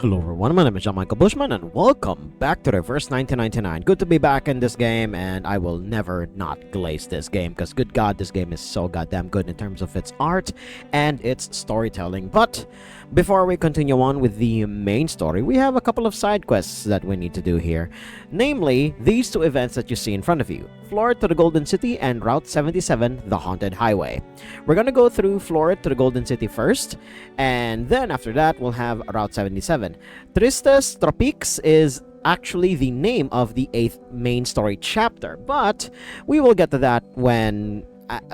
Hello everyone, my name is Michael Bushman and welcome back to Reverse 1999. Good to be back in this game, and I will never not glaze this game because good god, this game is so goddamn good in terms of its art and its storytelling. But before we continue on with the main story, we have a couple of side quests that we need to do here. Namely, these two events that you see in front of you. Florid to the Golden City and Route 77, the Haunted Highway. We're gonna go through Florid to the Golden City first, and then after that we'll have Route 77. Tristes Tropiques is actually the name of the 8th main story chapter, but we will get to that when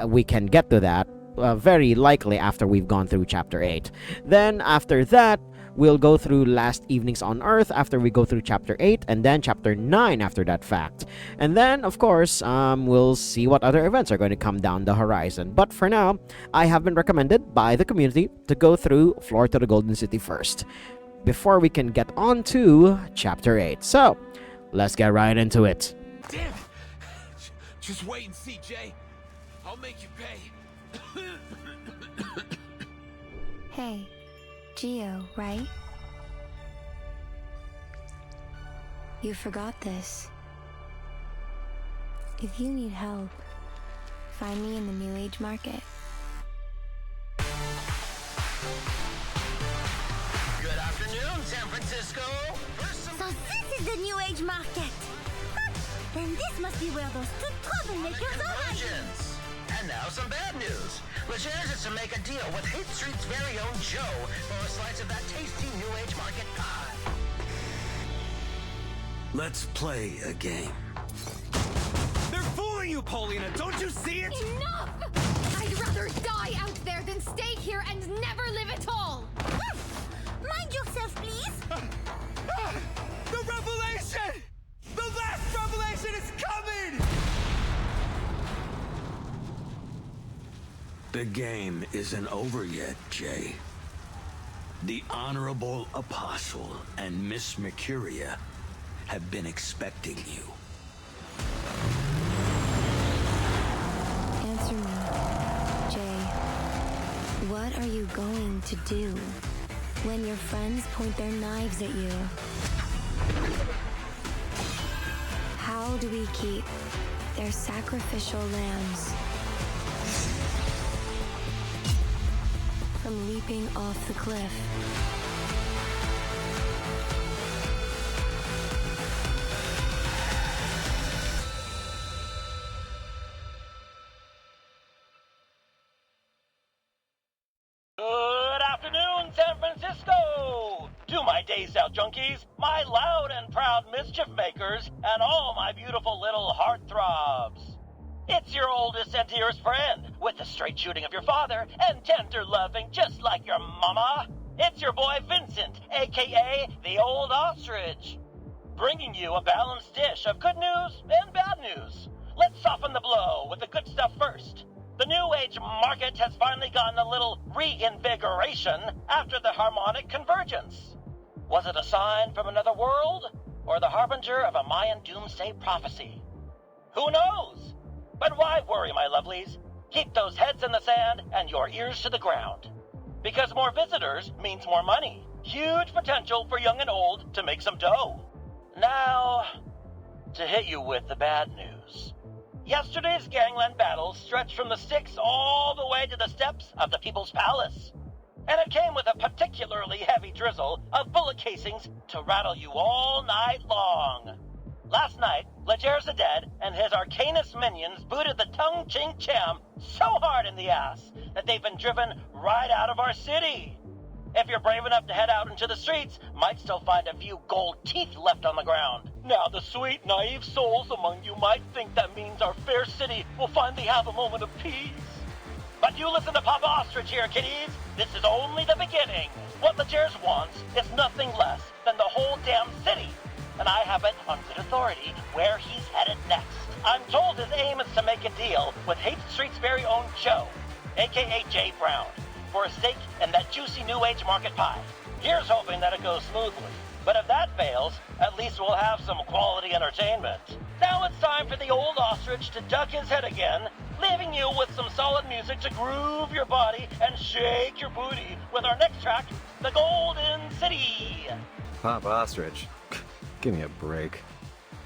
we can get to that, very likely after we've gone through chapter 8. Then after that, we'll go through Last Evenings on Earth after we go through chapter 8, and then chapter 9 after that fact. And then, of course, we'll see what other events are going to come down the horizon. But for now, I have been recommended by the community to go through Floor to the Golden City first, before we can get on to chapter 8. So, let's get right into it. Damn it! Just wait and see, Jay. I'll make you pay. Hey, Geo, right? You forgot this. If you need help, find me in the New Age Market. Good afternoon, San Francisco. So this is the New Age Market. Then this must be where those two troublemakers are hiding. Convergence. And now some bad news. Legers is to make a deal with Hate Street's very own Joe for a slice of that tasty New Age Market pie. Let's play a game. They're fooling you, Paulina. Don't you see it? Enough! I'd rather die out there than stay here and never live at all! Mind yourself, please. The revelation! The last revelation is coming! The game isn't over yet, Jay. The Honorable Apostle and Miss Mercuria have been expecting you. Answer me, Jay. What are you going to do when your friends point their knives at you? How do we keep their sacrificial lambs from leaping off the cliff? Good afternoon, San Francisco! To my Day South junkies, my loud and proud mischief makers, and all my beautiful little heartthrobs. It's your oldest and dearest friend, with the straight shooting of your father, and tender loving just like your mama. It's your boy Vincent, aka the Old Ostrich, bringing you a balanced dish of good news and bad news. Let's soften the blow with the good stuff first. The New Age Market has finally gotten a little reinvigoration after the harmonic convergence. Was it a sign from another world, or the harbinger of a Mayan doomsday prophecy? Who knows? But why worry, my lovelies? Keep those heads in the sand and your ears to the ground. Because more visitors means more money. Huge potential for young and old to make some dough. Now, to hit you with the bad news. Yesterday's gangland battle stretched from the Styx all the way to the steps of the People's Palace. And it came with a particularly heavy drizzle of bullet casings to rattle you all night long. Last night, Legerzaded and his arcanist minions booted the Tung Ching Cham so hard in the ass that they've been driven right out of our city. If you're brave enough to head out into the streets, might still find a few gold teeth left on the ground. Now the sweet, naive souls among you might think that means our fair city will finally have a moment of peace. But you listen to Papa Ostrich here, kiddies. This is only the beginning. What Legers wants is nothing less than the whole damn city. And I have it on good authority where he's headed next. I'm told his aim is to make a deal with Hate Street's very own Joe, aka Jay Brown, for a stake in that juicy New Age Market pie. Here's hoping that it goes smoothly. But if that fails, at least we'll have some quality entertainment. Now it's time for the Old Ostrich to duck his head again, leaving you with some solid music to groove your body and shake your booty with our next track, The Golden City. Pop Ostrich. Give me a break.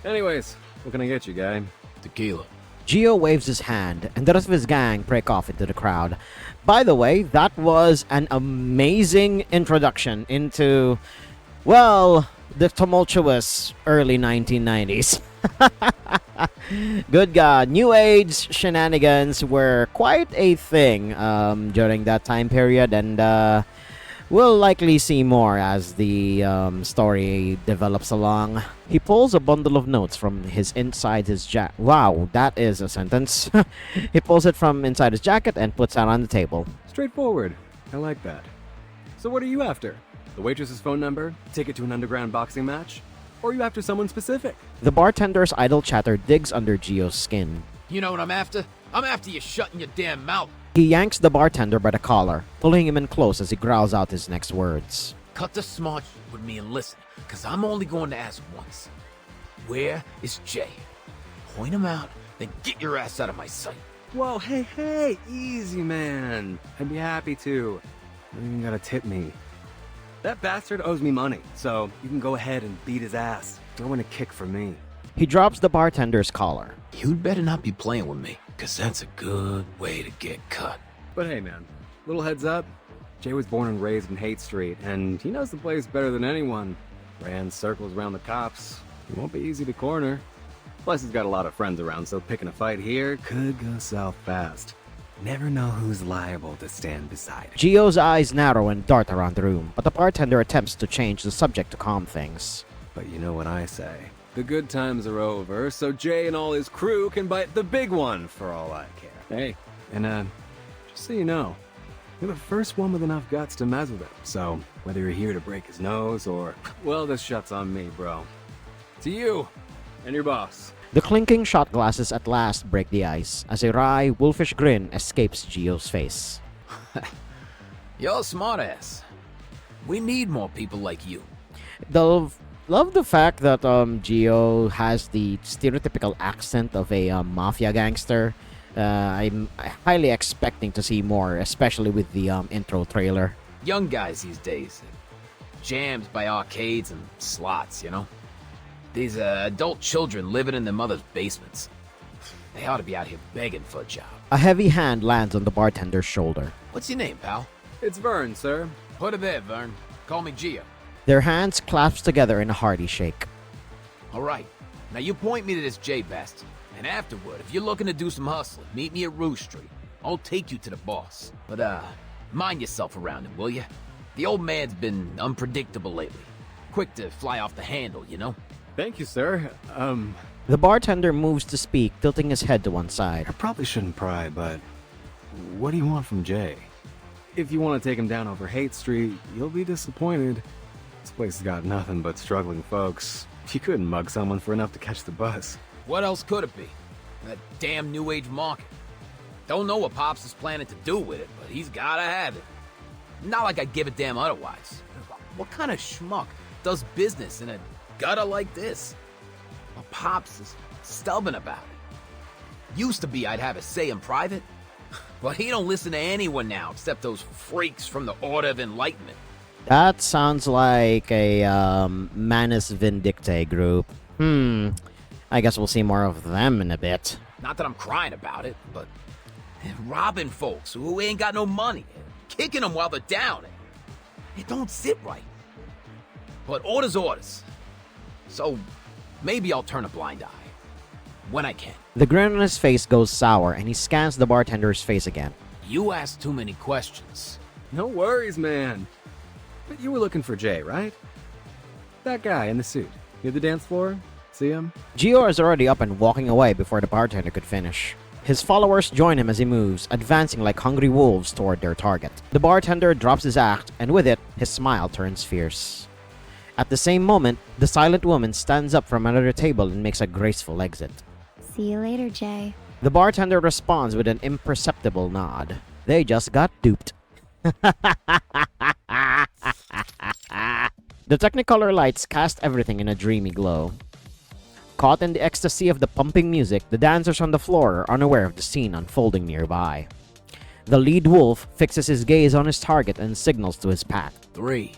Anyways, what can I get you, guy? Tequila. Gio waves his hand, and the rest of his gang break off into the crowd. By the way, that was an amazing introduction into, well, the tumultuous early 1990s. Good God, New Age shenanigans were quite a thing during that time period, and we'll likely see more as the story develops along. He pulls a bundle of notes from inside his jacket. Wow, that is a sentence. He pulls it from inside his jacket and puts it on the table. Straightforward. I like that. So what are you after? The waitress's phone number? Ticket to an underground boxing match? Or are you after someone specific? The bartender's idle chatter digs under Gio's skin. You know what I'm after? I'm after you shutting your damn mouth. He yanks the bartender by the collar, pulling him in close as he growls out his next words. Cut the smart shit with me and listen, because I'm only going to ask once. Where is Jay? Point him out, then get your ass out of my sight. Whoa, hey, easy, man. I'd be happy to. You don't even gotta tip me. That bastard owes me money, so you can go ahead and beat his ass. Throw in a kick for me. He drops the bartender's collar. You'd better not be playing with me, because that's a good way to get cut. But hey, man, little heads up. Jay was born and raised in Hate Street, and he knows the place better than anyone. Ran circles around the cops. He won't be easy to corner. Plus, he's got a lot of friends around, so picking a fight here could go south fast. Never know who's liable to stand beside him. Gio's eyes narrow and dart around the room, but the bartender attempts to change the subject to calm things. But you know what I say. The good times are over, so Jay and all his crew can bite the big one for all I care. Hey, and just so you know, you're the first one with enough guts to mess with him. So, whether you're here to break his nose or, well, this shot's on me, bro. To you and your boss. The clinking shot glasses at last break the ice as a wry, wolfish grin escapes Gio's face. You're a smartass. We need more people like you. Love the fact that Gio has the stereotypical accent of a mafia gangster. I'm highly expecting to see more, especially with the intro trailer. Young guys these days. Jams by arcades and slots, you know? These adult children living in their mother's basements. They ought to be out here begging for a job. A heavy hand lands on the bartender's shoulder. What's your name, pal? It's Vern, sir. Put it there, Vern. Call me Gio. Their hands clasp together in a hearty shake. All right. Now you point me to this J bastard. And afterward, if you're looking to do some hustling, meet me at Rouge Street. I'll take you to the boss. But, mind yourself around him, will ya? The old man's been unpredictable lately. Quick to fly off the handle, you know? Thank you, sir. The bartender moves to speak, tilting his head to one side. I probably shouldn't pry, but what do you want from Jay? If you want to take him down over Hate Street, you'll be disappointed. This place has got nothing but struggling folks. You couldn't mug someone for enough to catch the bus. What else could it be? That damn New Age market. Don't know what Pops is planning to do with it, but he's gotta have it. Not like I'd give a damn otherwise. What kind of schmuck does business in a gutter like this? Well, Pops is stubborn about it. Used to be I'd have a say in private, but he don't listen to anyone now except those freaks from the Order of Enlightenment. That sounds like a Manus Vindictae group. I guess we'll see more of them in a bit. Not that I'm crying about it, but robbing folks who ain't got no money, kicking them while they're down, it don't sit right. But orders. So maybe I'll turn a blind eye. When I can. The grin on his face goes sour, and he scans the bartender's face again. You ask too many questions. No worries, man. But you were looking for Jay, right? That guy in the suit. Near the dance floor? See him? Gio is already up and walking away before the bartender could finish. His followers join him as he moves, advancing like hungry wolves toward their target. The bartender drops his act, and with it, his smile turns fierce. At the same moment, the silent woman stands up from another table and makes a graceful exit. See you later, Jay. The bartender responds with an imperceptible nod. They just got duped. The Technicolor lights cast everything in a dreamy glow. Caught in the ecstasy of the pumping music, the dancers on the floor are unaware of the scene unfolding nearby. The lead wolf fixes his gaze on his target and signals to his pack. 3,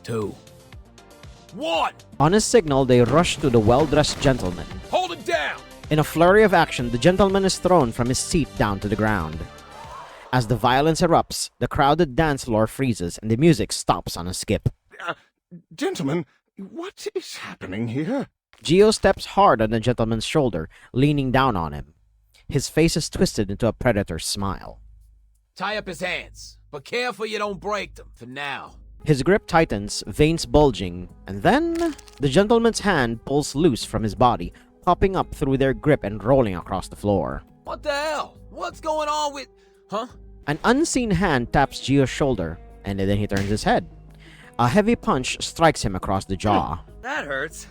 2, 1! On his signal, they rush to the well-dressed gentleman. Hold it down! In a flurry of action, the gentleman is thrown from his seat down to the ground. As the violence erupts, the crowded dance floor freezes and the music stops on a skip. Gentlemen, what is happening here? Gio steps hard on the gentleman's shoulder, leaning down on him. His face is twisted into a predator's smile. Tie up his hands, but careful you don't break them, for now. His grip tightens, veins bulging, and then the gentleman's hand pulls loose from his body, popping up through their grip and rolling across the floor. What the hell? What's going on with... Huh? An unseen hand taps Gio's shoulder, and then he turns his head. A heavy punch strikes him across the jaw. That hurts.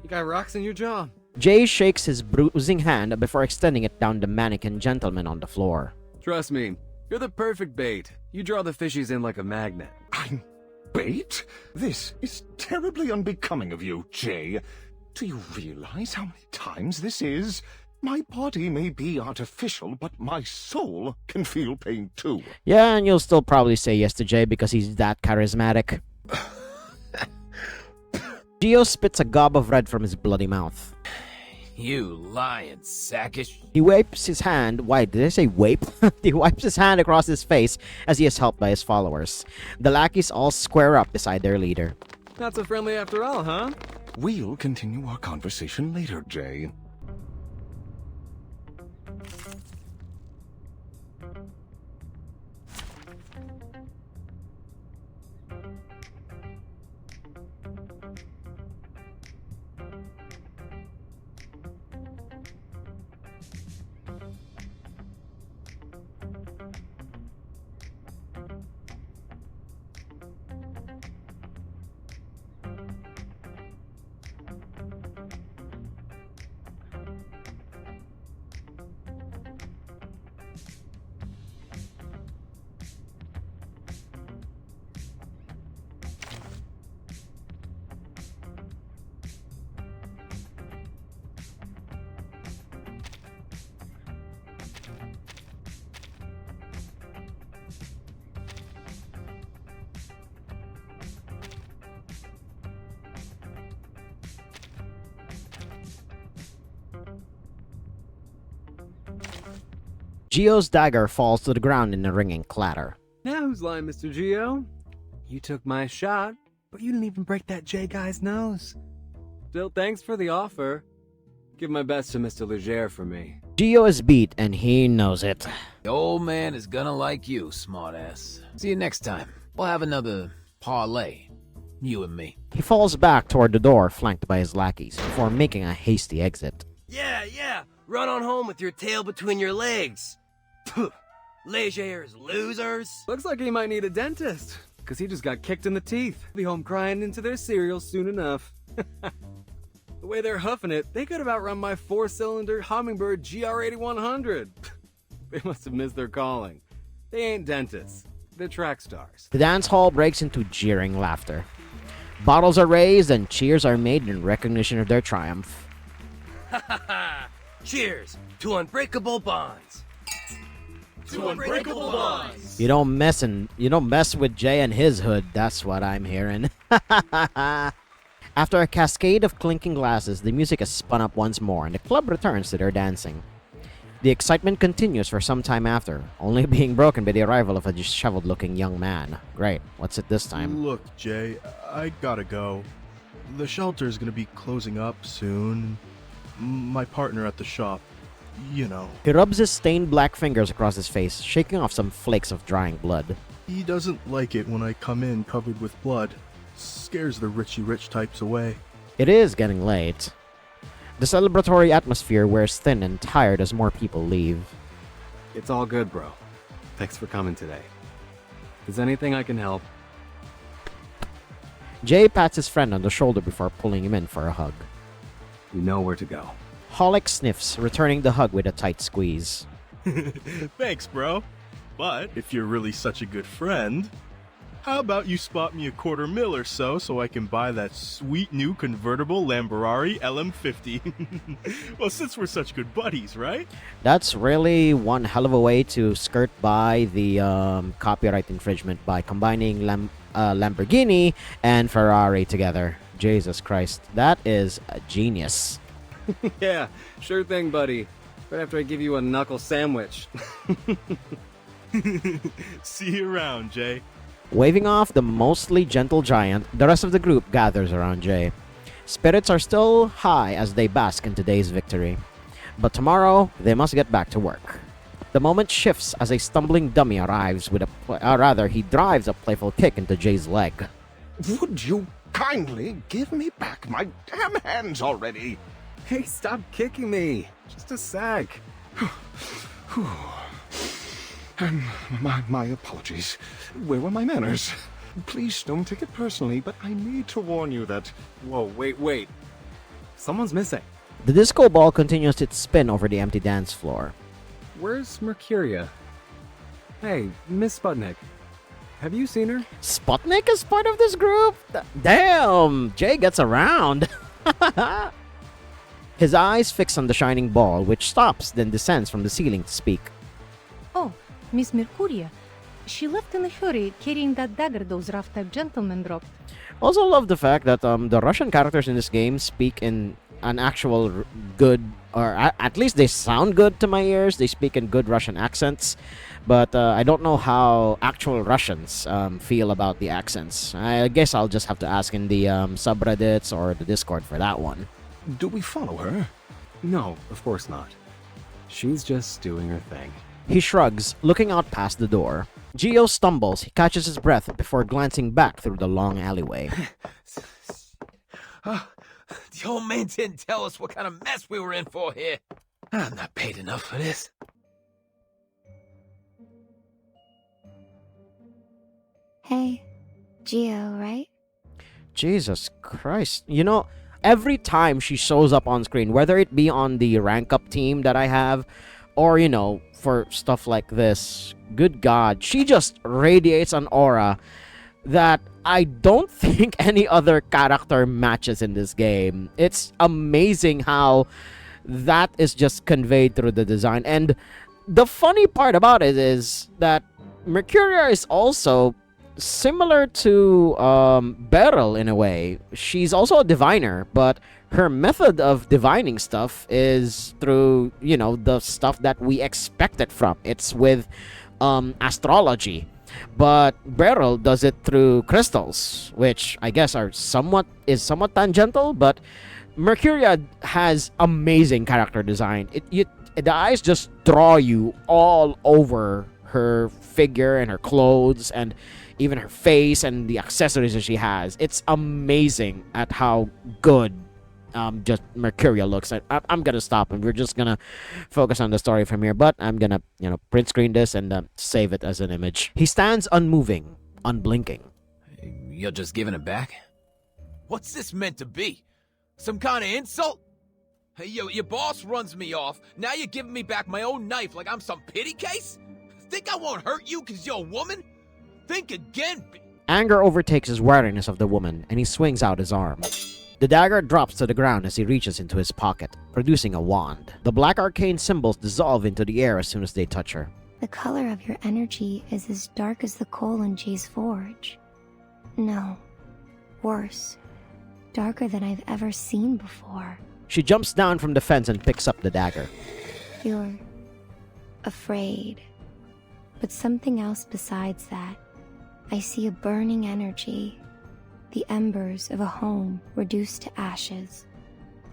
You got rocks in your jaw. Jay shakes his bruising hand before extending it down the mannequin gentleman on the floor. Trust me, you're the perfect bait. You draw the fishies in like a magnet. I'm bait? This is terribly unbecoming of you, Jay. Do you realize how many times this is? My body may be artificial, but my soul can feel pain too. Yeah, and you'll still probably say yes to Jay because he's that charismatic. Gio spits a gob of red from his bloody mouth. You lying sackish. He wipes his hand. Why did I say wipe? He wipes his hand across his face as he is helped by his followers. The lackeys all square up beside their leader. Not so friendly after all, huh? We'll continue our conversation later, Jay. Gio's dagger falls to the ground in a ringing clatter. Now who's lying, Mr. Gio? You took my shot, but you didn't even break that J guy's nose. Still, thanks for the offer. Give my best to Mr. Leger for me. Gio is beat, and he knows it. The old man is gonna like you, smartass. See you next time. We'll have another parlay. You and me. He falls back toward the door, flanked by his lackeys, before making a hasty exit. Yeah. Run on home with your tail between your legs. Leger's losers. Looks like he might need a dentist, because he just got kicked in the teeth. Be home crying into their cereal soon enough. The way they're huffing it, they could have outrun my 4-cylinder Hummingbird GR8100. They must have missed their calling. They ain't dentists. They're track stars. The dance hall breaks into jeering laughter. Bottles are raised and cheers are made in recognition of their triumph. Cheers to unbreakable bonds. To unbreakable bonds. You don't mess with Jay and his hood, that's what I'm hearing. After a cascade of clinking glasses, the music is spun up once more and the club returns to their dancing. The excitement continues for some time after, only being broken by the arrival of a disheveled-looking young man. Great, what's it this time? Look, Jay, I gotta go. The shelter's gonna be closing up soon. My partner at the shop, you know. He rubs his stained black fingers across his face, shaking off some flakes of drying blood. He doesn't like it when I come in covered with blood. Scares the rich types away. It is getting late. The celebratory atmosphere wears thin and tired as more people leave. It's all good, bro. Thanks for coming today. If there's anything I can help. Jay pats his friend on the shoulder before pulling him in for a hug. You know where to go. Hollick sniffs, returning the hug with a tight squeeze. Thanks, bro. But if you're really such a good friend, how about you spot me $250,000 or so I can buy that sweet new convertible Lamborghini LM50? Well, since we're such good buddies, right? That's really one hell of a way to skirt by the copyright infringement by combining a Lamborghini and Ferrari together. Jesus Christ, that is a genius. Yeah, sure thing, buddy. Right after I give you a knuckle sandwich. See you around, Jay. Waving off the mostly gentle giant, the rest of the group gathers around Jay. Spirits are still high as they bask in today's victory. But tomorrow, they must get back to work. The moment shifts as a stumbling dummy arrives with he drives a playful kick into Jay's leg. Would you kindly give me back my damn hands already? Hey, stop kicking me. Just a sec. My apologies. Where were my manners? Please don't take it personally, but I need to warn you that... Whoa, wait. Someone's missing. The disco ball continues its spin over the empty dance floor. Where's Mercuria? Hey, Miss Sputnik. Have you seen her? Sputnik is part of this group? Damn! Jay gets around. His eyes fix on the shining ball, which stops, then descends from the ceiling to speak. Oh, Miss Mercuria. She left in a hurry, carrying that dagger those rough-type gentlemen dropped. Also love the fact that the Russian characters in this game speak in an actual good, or at least they sound good to my ears. They speak in good Russian accents, but I don't know how actual Russians feel about the accents. I guess I'll just have to ask in the subreddits or the Discord for that one. Do we follow her? No, of course not. She's just doing her thing. He shrugs, looking out past the door. Gio stumbles. He catches his breath before glancing back through the long alleyway. The old man didn't tell us what kind of mess we were in for here. I'm not paid enough for this. Hey, Gio, right? Jesus Christ. You know, every time she shows up on screen, whether it be on the rank up team that I have, or, you know, for stuff like this, good God, she just radiates an aura that I don't think any other character matches in this game. It's amazing how that is just conveyed through the design. And the funny part about it is that Mercuria is also similar to Beryl in a way. She's also a diviner, but her method of divining stuff is through, you know, the stuff that we expected from. It's with astrology. But Beryl does it through crystals, which I guess are somewhat tangential, but Mercuria has amazing character design. The eyes just draw you all over her figure and her clothes and even her face and the accessories that she has. It's amazing at how good just Mercuria looks. I'm gonna stop and we're just gonna focus on the story from here, but I'm gonna, you know, print screen this and save it as an image. He stands unmoving, unblinking. You're just giving it back? What's this meant to be? Some kind of insult? Hey, your boss runs me off. Now you're giving me back my own knife like I'm some pity case? Think I won't hurt you because you're a woman? Think again. Anger overtakes his wariness of the woman, and he swings out his arm. The dagger drops to the ground as he reaches into his pocket, producing a wand. The black arcane symbols dissolve into the air as soon as they touch her. The color of your energy is as dark as the coal in Jay's forge. No, worse. Darker than I've ever seen before. She jumps down from the fence and picks up the dagger. You're afraid. But something else besides that. I see a burning energy. The embers of a home reduced to ashes.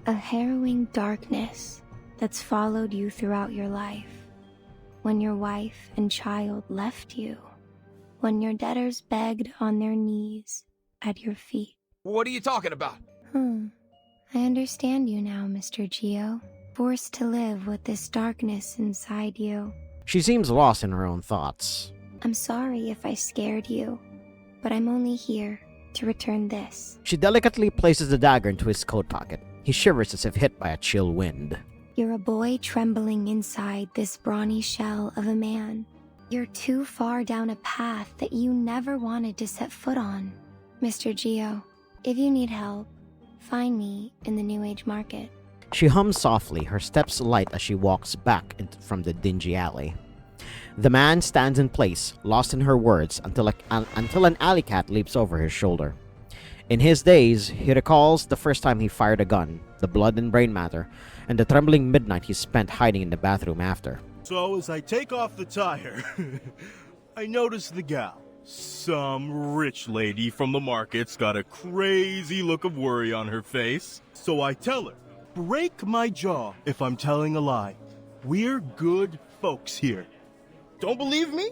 A harrowing darkness that's followed you throughout your life. When your wife and child left you. When your debtors begged on their knees at your feet. What are you talking about? I understand you now, Mr. Gio. Forced to live with this darkness inside you. She seems lost in her own thoughts. I'm sorry if I scared you, but I'm only here to return this. She delicately places the dagger into his coat pocket. He shivers as if hit by a chill wind. You're a boy trembling inside this brawny shell of a man. You're too far down a path that you never wanted to set foot on. Mr. Gio, if you need help, find me in the New Age Market. She hums softly, her steps light as she walks back from the dingy alley. The man stands in place, lost in her words, until an alley cat leaps over his shoulder. In his days, he recalls the first time he fired a gun, the blood and brain matter, and the trembling midnight he spent hiding in the bathroom after. So as I take off the tire, I notice the gal. Some rich lady from the market's got a crazy look of worry on her face. So I tell her, break my jaw if I'm telling a lie. We're good folks here. Don't believe me?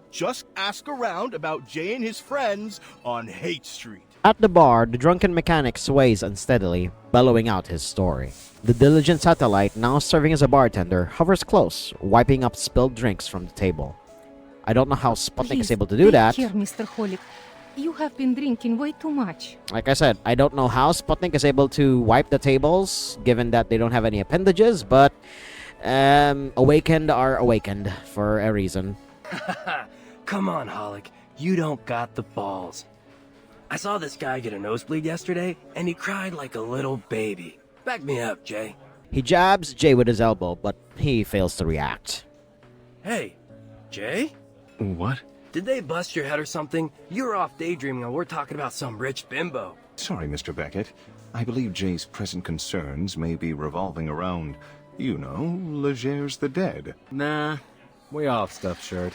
Just ask around about Jay and his friends on Hate Street. At the bar, the drunken mechanic sways unsteadily, bellowing out his story. The diligent satellite, now serving as a bartender, hovers close, wiping up spilled drinks from the table. I don't know how Sputnik is able to do that. Here, Mr. Holic. You have been drinking way too much. Like I said, I don't know how Sputnik is able to wipe the tables, given that they don't have any appendages, but awakened are awakened for a reason. Come on, Holic. You don't got the balls. I saw this guy get a nosebleed yesterday, and he cried like a little baby. Back me up, Jay. He jabs Jay with his elbow, but he fails to react. Hey, Jay? What? Did they bust your head or something? You were off daydreaming while we're talking about some rich bimbo. Sorry, Mr. Beckett. I believe Jay's present concerns may be revolving around, you know, Leger's the dead. Nah, way off, stuffed shirt.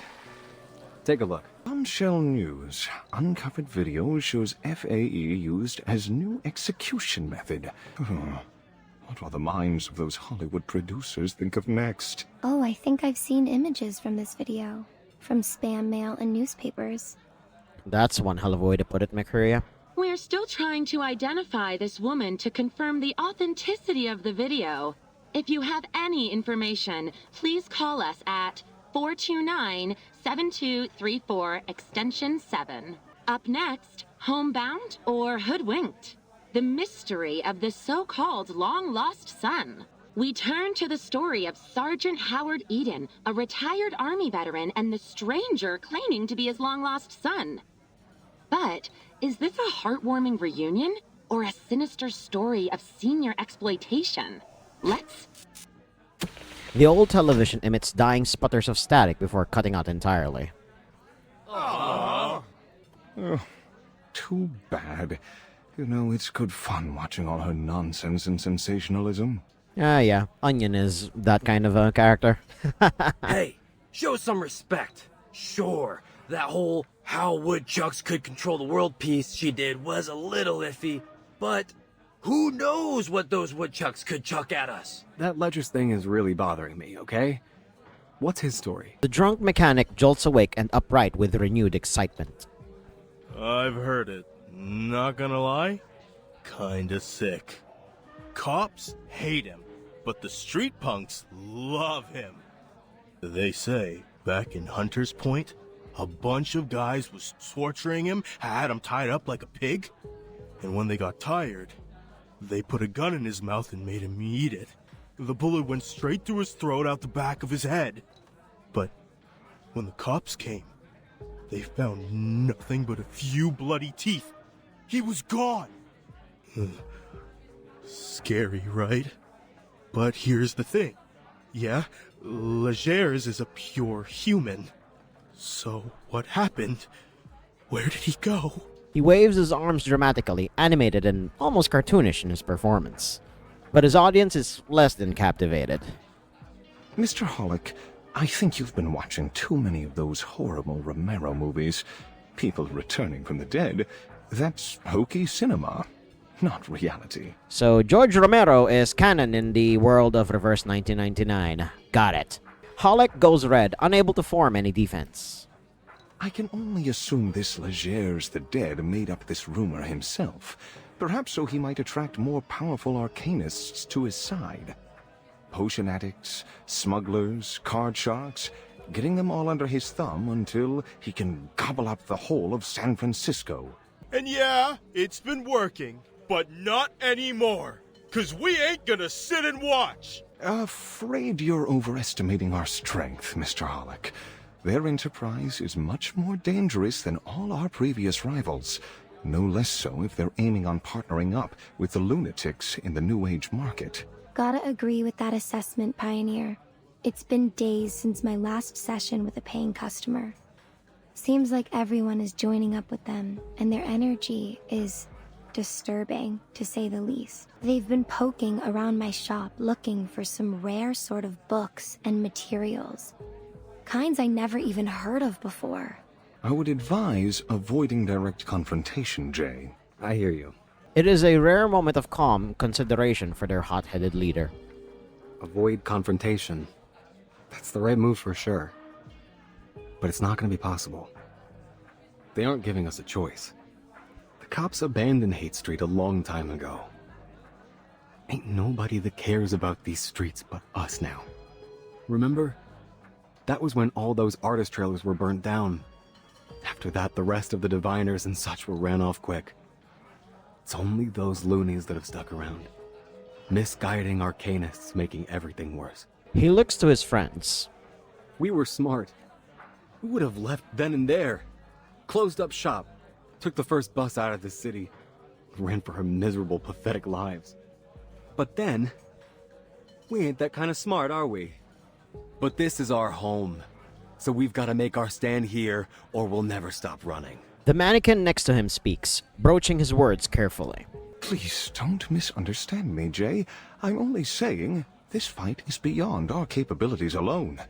Take a look. Bombshell News. Uncovered video shows FAE used as new execution method. What will the minds of those Hollywood producers think of next? Oh, I think I've seen images from this video. From spam mail and newspapers. That's one hell of a way to put it, Mercuria. We're still trying to identify this woman to confirm the authenticity of the video. If you have any information, please call us at 429-7234 extension 7. Up next, Homebound or Hoodwinked? The mystery of the so-called long-lost son. We turn to the story of Sergeant Howard Eden, a retired Army veteran, and the stranger claiming to be his long-lost son. But is this a heartwarming reunion or a sinister story of senior exploitation? Let's... The old television emits dying sputters of static before cutting out entirely. Aww. Oh, too bad. You know, it's good fun watching all her nonsense and sensationalism. Yeah, Onion is that kind of a character. Hey, show some respect. Sure, that whole how woodchucks could control the world piece she did was a little iffy, but who knows what those woodchucks could chuck at us? That Ledger's thing is really bothering me, okay? What's his story? The drunk mechanic jolts awake and upright with renewed excitement. I've heard it. Not gonna lie, kinda sick. Cops hate him, but the street punks love him. They say, back in Hunter's Point, a bunch of guys was torturing him, had him tied up like a pig, and when they got tired, they put a gun in his mouth and made him eat it. The bullet went straight through his throat out the back of his head. But when the cops came, they found nothing but a few bloody teeth. He was gone. Scary, right? But here's the thing. Yeah, Legers is a pure human. So what happened? Where did he go? He waves his arms dramatically, animated and almost cartoonish in his performance. But his audience is less than captivated. Mr. Holic, I think you've been watching too many of those horrible Romero movies. People returning from the dead. That's hokey cinema, not reality. So George Romero is canon in the world of Reverse 1999. Got it. Holic goes red, unable to form any defense. I can only assume this Legers the Dead made up this rumor himself, perhaps so he might attract more powerful arcanists to his side. Potion addicts, smugglers, card sharks, getting them all under his thumb until he can gobble up the whole of San Francisco. And yeah, it's been working, but not anymore. 'Cause we ain't gonna sit and watch. Afraid you're overestimating our strength, Mr. Holic. Their enterprise is much more dangerous than all our previous rivals. No less so if they're aiming on partnering up with the lunatics in the New Age market. Gotta agree with that assessment, Pioneer. It's been days since my last session with a paying customer. Seems like everyone is joining up with them, and their energy is disturbing, to say the least. They've been poking around my shop looking for some rare sort of books and materials. Kinds I never even heard of before. I would advise avoiding direct confrontation, Jay. I hear you. It is a rare moment of calm consideration for their hot-headed leader. Avoid confrontation. That's the right move for sure. But it's not going to be possible. They aren't giving us a choice. The cops abandoned Hate Street a long time ago. Ain't nobody that cares about these streets but us now. Remember? That was when all those artist trailers were burnt down. After that, the rest of the diviners and such were ran off quick. It's only those loonies that have stuck around. Misguiding arcanists, making everything worse. He looks to his friends. We were smart. We would have left then and there. Closed up shop. Took the first bus out of the city. Ran for our miserable, pathetic lives. But then, we ain't that kind of smart, are we? But this is our home. So we've got to make our stand here, or we'll never stop running. The mannequin next to him speaks, broaching his words carefully. Please don't misunderstand me, Jay. I'm only saying this fight is beyond our capabilities alone.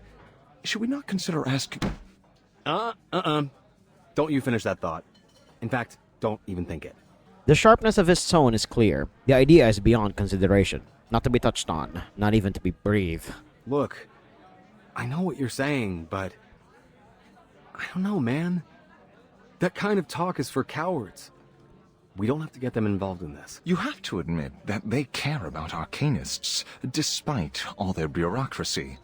Should we not consider asking... Don't you finish that thought. In fact, don't even think it. The sharpness of his tone is clear. The idea is beyond consideration. Not to be touched on. Not even to be breathed. Look, I know what you're saying, but... I don't know, man. That kind of talk is for cowards. We don't have to get them involved in this. You have to admit that they care about arcanists, despite all their bureaucracy.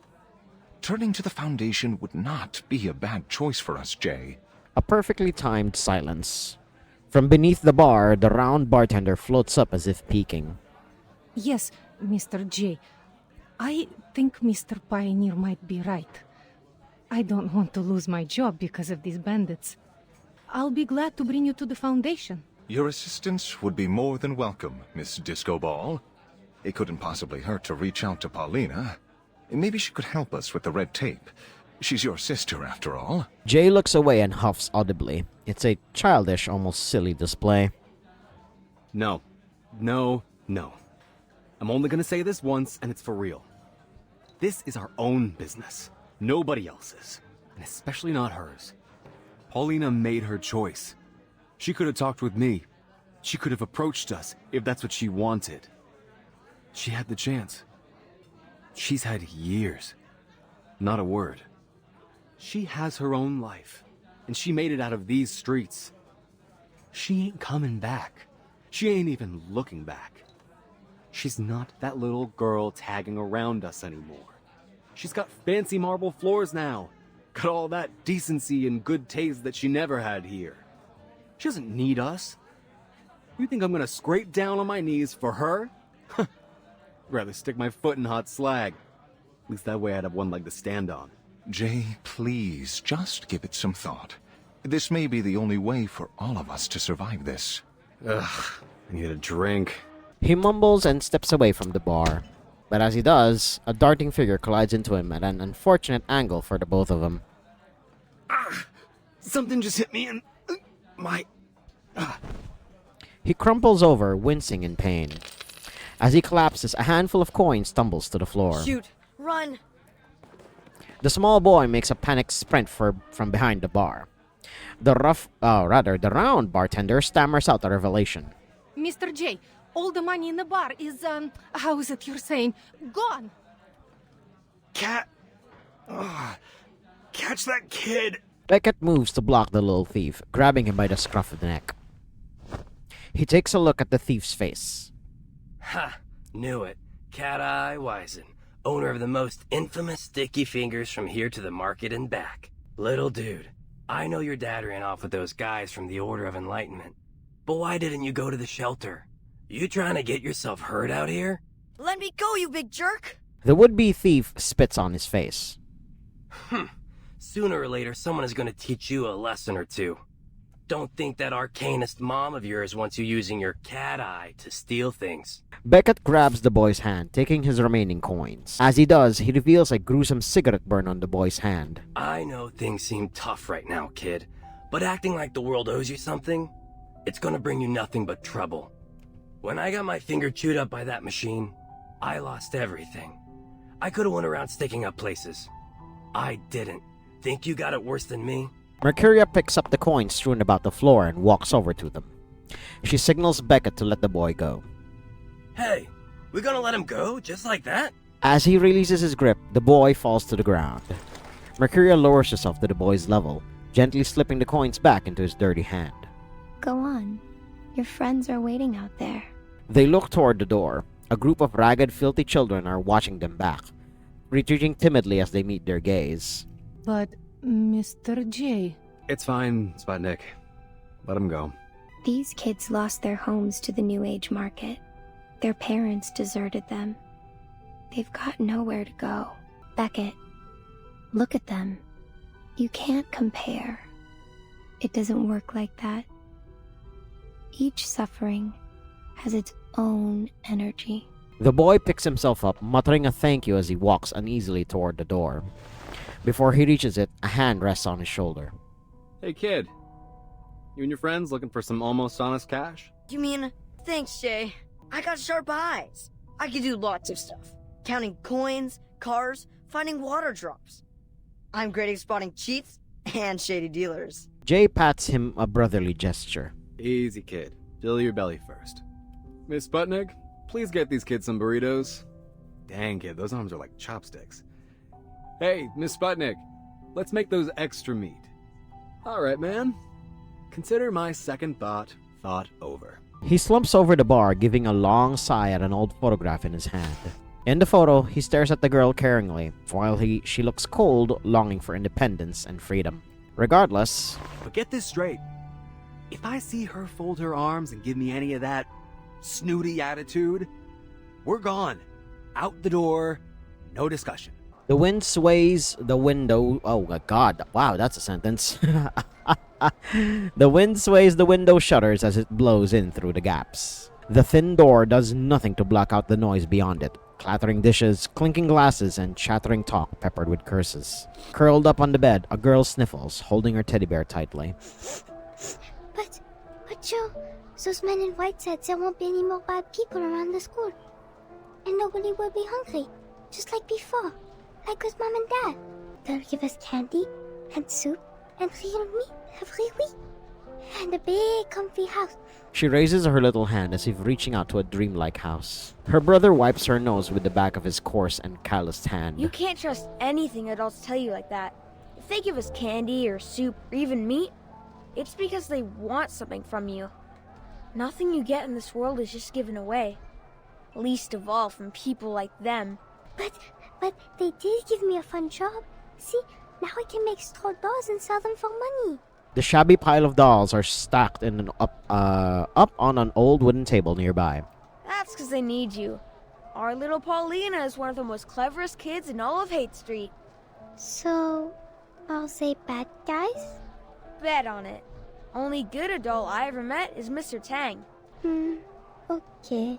Turning to the Foundation would not be a bad choice for us, Jay. A perfectly timed silence. From beneath the bar, the round bartender floats up as if peeking. Yes, Mr. J. I think Mr. Pioneer might be right. I don't want to lose my job because of these bandits. I'll be glad to bring you to the Foundation. Your assistance would be more than welcome, Miss Disco Ball. It couldn't possibly hurt to reach out to Paulina. Maybe she could help us with the red tape. She's your sister, after all. Jay looks away and huffs audibly. It's a childish, almost silly display. No. No. No. I'm only gonna say this once, and it's for real. This is our own business. Nobody else's. And especially not hers. Paulina made her choice. She could have talked with me. She could have approached us, if that's what she wanted. She had the chance. She's had years. Not a word. She has her own life, and she made it out of these streets. She ain't coming back. She ain't even looking back. She's not that little girl tagging around us anymore. She's got fancy marble floors now. Got all that decency and good taste that she never had here. She doesn't need us. You think I'm gonna scrape down on my knees for her? Rather stick my foot in hot slag. At least that way I'd have one leg to stand on. Jay, please, just give it some thought. This may be the only way for all of us to survive this. Ugh, I need a drink. He mumbles and steps away from the bar. But as he does, a darting figure collides into him at an unfortunate angle for the both of them. Something just hit me in my... He crumples over, wincing in pain. As he collapses, a handful of coins tumbles to the floor. Shoot! Run! The small boy makes a panicked sprint from behind the bar. The round bartender stammers out the revelation. Mr. J, all the money in the bar is, how is it you're saying, gone? Catch that kid! Beckett moves to block the little thief, grabbing him by the scruff of the neck. He takes a look at the thief's face. Ha! Knew it. Cat-Eye Wisen, owner of the most infamous sticky fingers from here to the market and back. Little dude, I know your dad ran off with those guys from the Order of Enlightenment. But why didn't you go to the shelter? You trying to get yourself hurt out here? Let me go, you big jerk! The would-be thief spits on his face. Sooner or later, someone is going to teach you a lesson or two. don't think that arcanist mom of yours wants you using your cat eye to steal things. Beckett grabs the boy's hand, taking his remaining coins. As he does, he reveals a gruesome cigarette burn on the boy's hand. I know things seem tough right now, kid, but acting like the world owes you something, it's gonna bring you nothing but trouble. When I got my finger chewed up by that machine, I lost everything. I could've went around sticking up places. I didn't. Think you got it worse than me? Mercuria picks up the coins strewn about the floor and walks over to them. She signals Beckett to let the boy go. Hey, we gonna let him go, just like that? As he releases his grip, the boy falls to the ground. Mercuria lowers herself to the boy's level, gently slipping the coins back into his dirty hand. Go on. Your friends are waiting out there. They look toward the door. A group of ragged, filthy children are watching them back, retreating timidly as they meet their gaze. But, Mr. J... It's fine, Sputnik. Let him go. These kids lost their homes to the New Age market. Their parents deserted them. They've got nowhere to go. Beckett, look at them. You can't compare. It doesn't work like that. Each suffering has its own energy. The boy picks himself up, muttering a thank you as he walks uneasily toward the door. Before he reaches it, a hand rests on his shoulder. Hey kid, you and your friends looking for some almost honest cash? You mean, thanks, Jay. I got sharp eyes. I can do lots of stuff. Counting coins, cars, finding water drops. I'm great at spotting cheats and shady dealers. Jay pats him a brotherly gesture. Easy, kid. Fill your belly first. Miss Sputnik, please get these kids some burritos. Dang, kid, those arms are like chopsticks. Hey, Miss Sputnik, let's make those extra meat. All right, man. Consider my second thought over. He slumps over the bar, giving a long sigh at an old photograph in his hand. In the photo, he stares at the girl caringly, while she looks cold, longing for independence and freedom. Regardless... But get this straight. If I see her fold her arms and give me any of that snooty attitude, we're gone. Out the door, no discussion. The wind sways the window... Oh my god, wow, that's a sentence. The wind sways the window shutters as it blows in through the gaps. The thin door does nothing to block out the noise beyond it. Clattering dishes, clinking glasses, and chattering talk peppered with curses. Curled up on the bed, a girl sniffles, holding her teddy bear tightly. But Joe, those men in white said there won't be any more bad people around the school. And nobody will be hungry, just like before, like with Mom and Dad. They'll give us candy, and soup, and real meat every week. And a big comfy house. She raises her little hand as if reaching out to a dreamlike house. Her brother wipes her nose with the back of his coarse and calloused hand. You can't trust anything adults tell you like that. If they give us candy or soup or even meat, it's because they want something from you. Nothing you get in this world is just given away. Least of all from people like them. But they did give me a fun job. See, now I can make straw dolls and sell them for money. The shabby pile of dolls are stacked in up on an old wooden table nearby. That's because they need you. Our little Paulina is one of the most cleverest kids in all of Hate Street. So, are they bad guys? Bet on it. Only good adult I ever met is Mr. Tang. Okay.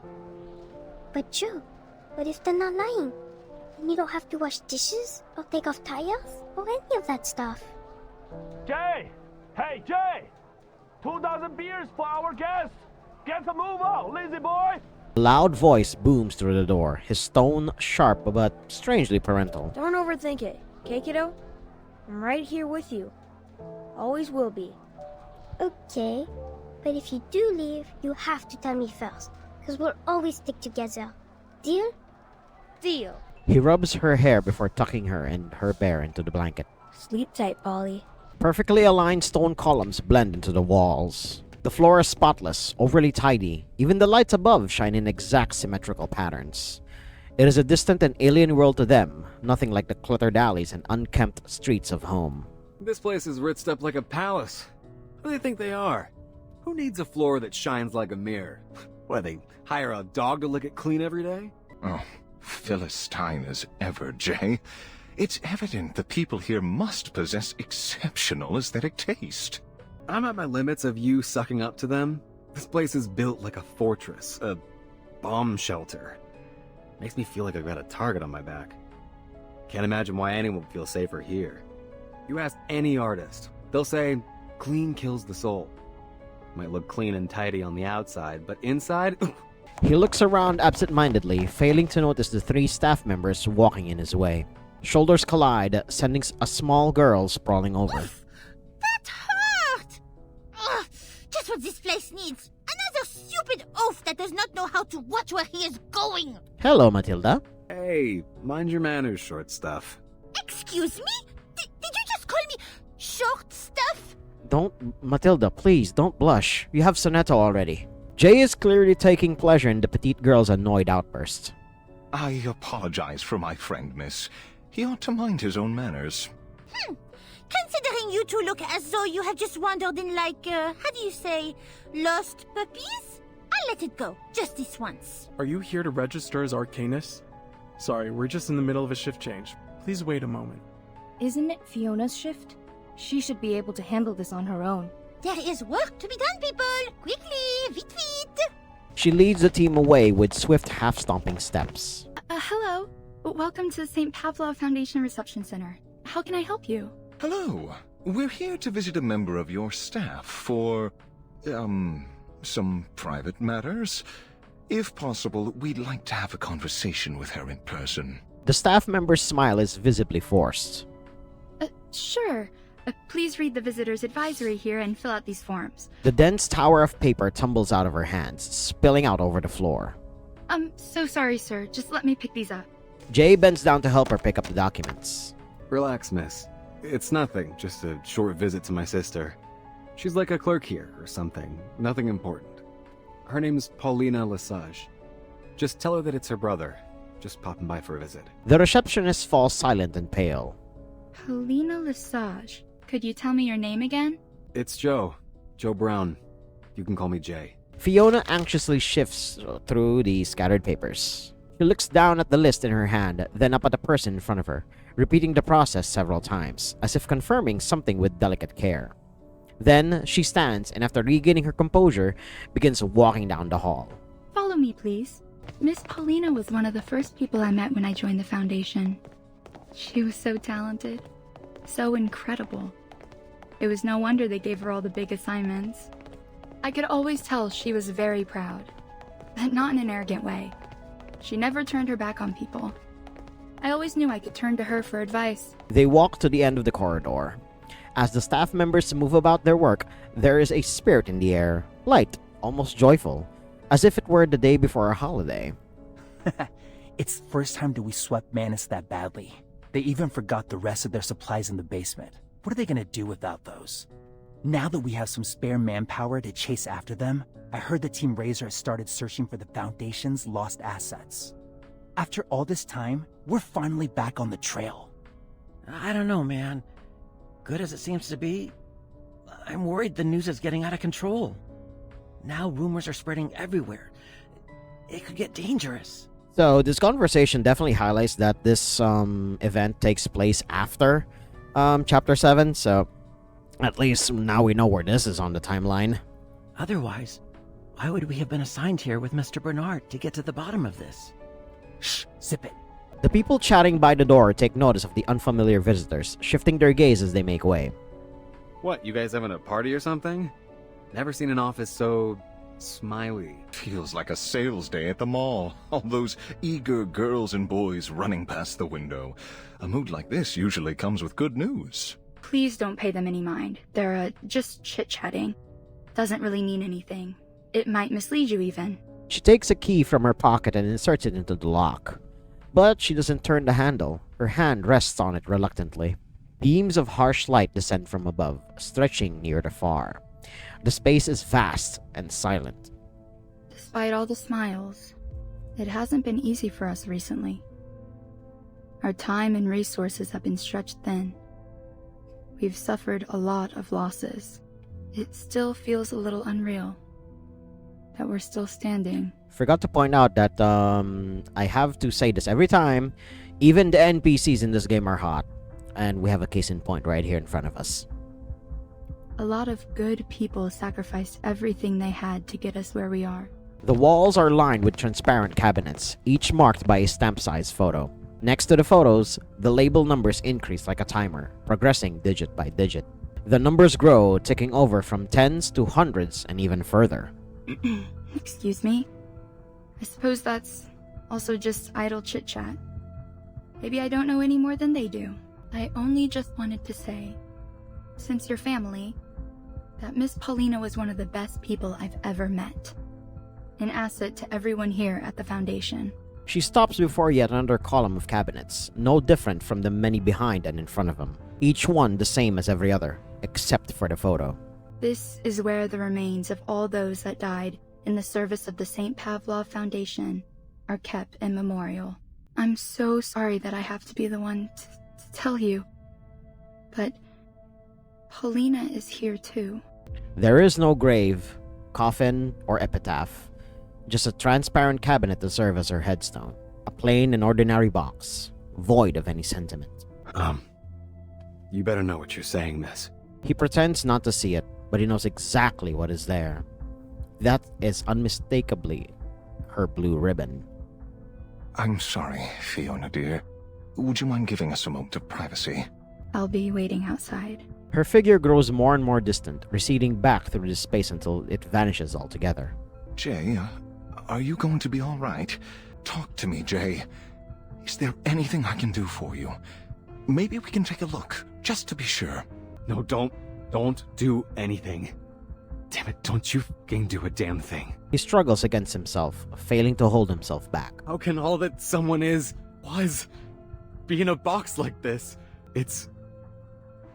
But Joe, what if they're not lying? And you don't have to wash dishes, or take off tires, or any of that stuff. Jay! Hey, Jay! 2,000 beers for our guests! Get the move on, lazy boy! A loud voice booms through the door, his tone sharp but strangely parental. Don't overthink it, okay, kiddo? I'm right here with you. Always will be. Okay, but if you do leave, you have to tell me first, because we'll always stick together. Deal? Deal. He rubs her hair before tucking her and her bear into the blanket. Sleep tight, Polly. Perfectly aligned stone columns blend into the walls. The floor is spotless, overly tidy. Even the lights above shine in exact symmetrical patterns. It is a distant and alien world to them, nothing like the cluttered alleys and unkempt streets of home. This place is ritzed up like a palace. Who do they think they are? Who needs a floor that shines like a mirror? What, they hire a dog to lick it clean every day? Oh, Philistine as ever, Jay. It's evident the people here must possess exceptional aesthetic taste. I'm at my limits of you sucking up to them. This place is built like a fortress, a bomb shelter. Makes me feel like I've got a target on my back. Can't imagine why anyone would feel safer here. You ask any artist, they'll say, clean kills the soul. Might look clean and tidy on the outside, but inside... He looks around absent-mindedly, failing to notice the 3 staff members walking in his way. Shoulders collide, sending a small girl sprawling over. That hurt! Ugh, just what this place needs. Another stupid oaf that does not know how to watch where he is going. Hello, Matilda. Hey, mind your manners, short stuff. Excuse me? Did you just call me short stuff? Matilda, please, don't blush. You have Sonetto already. Jay is clearly taking pleasure in the petite girl's annoyed outburst. I apologize for my friend, miss. He ought to mind his own manners. Considering you two look as though you have just wandered in like, how do you say, lost puppies? I'll let it go, just this once. Are you here to register as arcanists? Sorry, we're just in the middle of a shift change. Please wait a moment. Isn't it Fiona's shift? She should be able to handle this on her own. There is work to be done, people! Quickly, vite vite! She leads the team away with swift half-stomping steps. Hello. Welcome to the St. Pavlov Foundation Reception Center. How can I help you? Hello. We're here to visit a member of your staff for, some private matters. If possible, we'd like to have a conversation with her in person. The staff member's smile is visibly forced. Sure. Please read the visitor's advisory here and fill out these forms. The dense tower of paper tumbles out of her hands, spilling out over the floor. I'm so sorry, sir. Just let me pick these up. Jay bends down to help her pick up the documents. Relax, miss. It's nothing, just a short visit to my sister. She's like a clerk here, or something. Nothing important. Her name's Paulina Lesage. Just tell her that it's her brother. Just popping by for a visit. The receptionist falls silent and pale. Paulina Lesage. Could you tell me your name again? It's Joe. Joe Brown. You can call me Jay. Fiona anxiously shifts through the scattered papers. She looks down at the list in her hand, then up at the person in front of her, repeating the process several times, as if confirming something with delicate care. Then she stands and, after regaining her composure, begins walking down the hall. Follow me, please. Miss Paulina was one of the first people I met when I joined the Foundation. She was so talented, so incredible. It was no wonder they gave her all the big assignments. I could always tell she was very proud, but not in an arrogant way. She never turned her back on people. I always knew I could turn to her for advice. They walk to the end of the corridor. As the staff members move about their work, there is a spirit in the air, light, almost joyful, as if it were the day before a holiday. It's the first time that we swept Manus that badly. They even forgot the rest of their supplies in the basement. What are they gonna do without those? Now that we have some spare manpower to chase after them, I heard the Team Razor has started searching for the Foundation's lost assets. After all this time, we're finally back on the trail. I don't know, man. Good as it seems to be, I'm worried the news is getting out of control. Now rumors are spreading everywhere. It could get dangerous. So this conversation definitely highlights that this event takes place after Chapter 7, so at least now we know where this is on the timeline. Otherwise, why would we have been assigned here with Mr. Bernard to get to the bottom of this? Shh, zip it. The people chatting by the door take notice of the unfamiliar visitors, shifting their gaze as they make way. What, you guys having a party or something? Never seen an office so smiley. Feels like a sales day at the mall. All those eager girls and boys running past the window. A mood like this usually comes with good news. Please don't pay them any mind. They're, just chit-chatting. Doesn't really mean anything. It might mislead you even. She takes a key from her pocket and inserts it into the lock. But she doesn't turn the handle. Her hand rests on it reluctantly. Beams of harsh light descend from above, stretching near the far. The space is vast and silent. Despite all the smiles, it hasn't been easy for us recently. Our time and resources have been stretched thin. We've suffered a lot of losses. It still feels a little unreal that we're still standing. Forgot to point out that I have to say this every time. Even the NPCs in this game are hot. And we have a case in point right here in front of us. A lot of good people sacrificed everything they had to get us where we are. The walls are lined with transparent cabinets, each marked by a stamp-sized photo. Next to the photos, the label numbers increase like a timer, progressing digit by digit. The numbers grow, ticking over from tens to hundreds and even further. Excuse me? I suppose that's also just idle chit-chat. Maybe I don't know any more than they do. I only just wanted to say, since you're family, that Miss Paulina was one of the best people I've ever met. An asset to everyone here at the Foundation. She stops before yet another column of cabinets, no different from the many behind and in front of him. Each one the same as every other, except for the photo. This is where the remains of all those that died in the service of the St. Pavlov Foundation are kept in memorial. I'm so sorry that I have to be the one to tell you, but Paulina is here too. There is no grave, coffin, or epitaph. Just a transparent cabinet to serve as her headstone. A plain and ordinary box, void of any sentiment. You better know what you're saying, miss. He pretends not to see it, but he knows exactly what is there. That is unmistakably her blue ribbon. I'm sorry, Fiona dear. Would you mind giving us a moment of privacy? I'll be waiting outside. Her figure grows more and more distant, receding back through the space until it vanishes altogether. Jay, are you going to be all right? Talk to me, Jay. Is there anything I can do for you? Maybe we can take a look, just to be sure. No, don't do anything. Damn it, don't you fucking do a damn thing. He struggles against himself, failing to hold himself back. How can all that someone was, be in a box like this? It's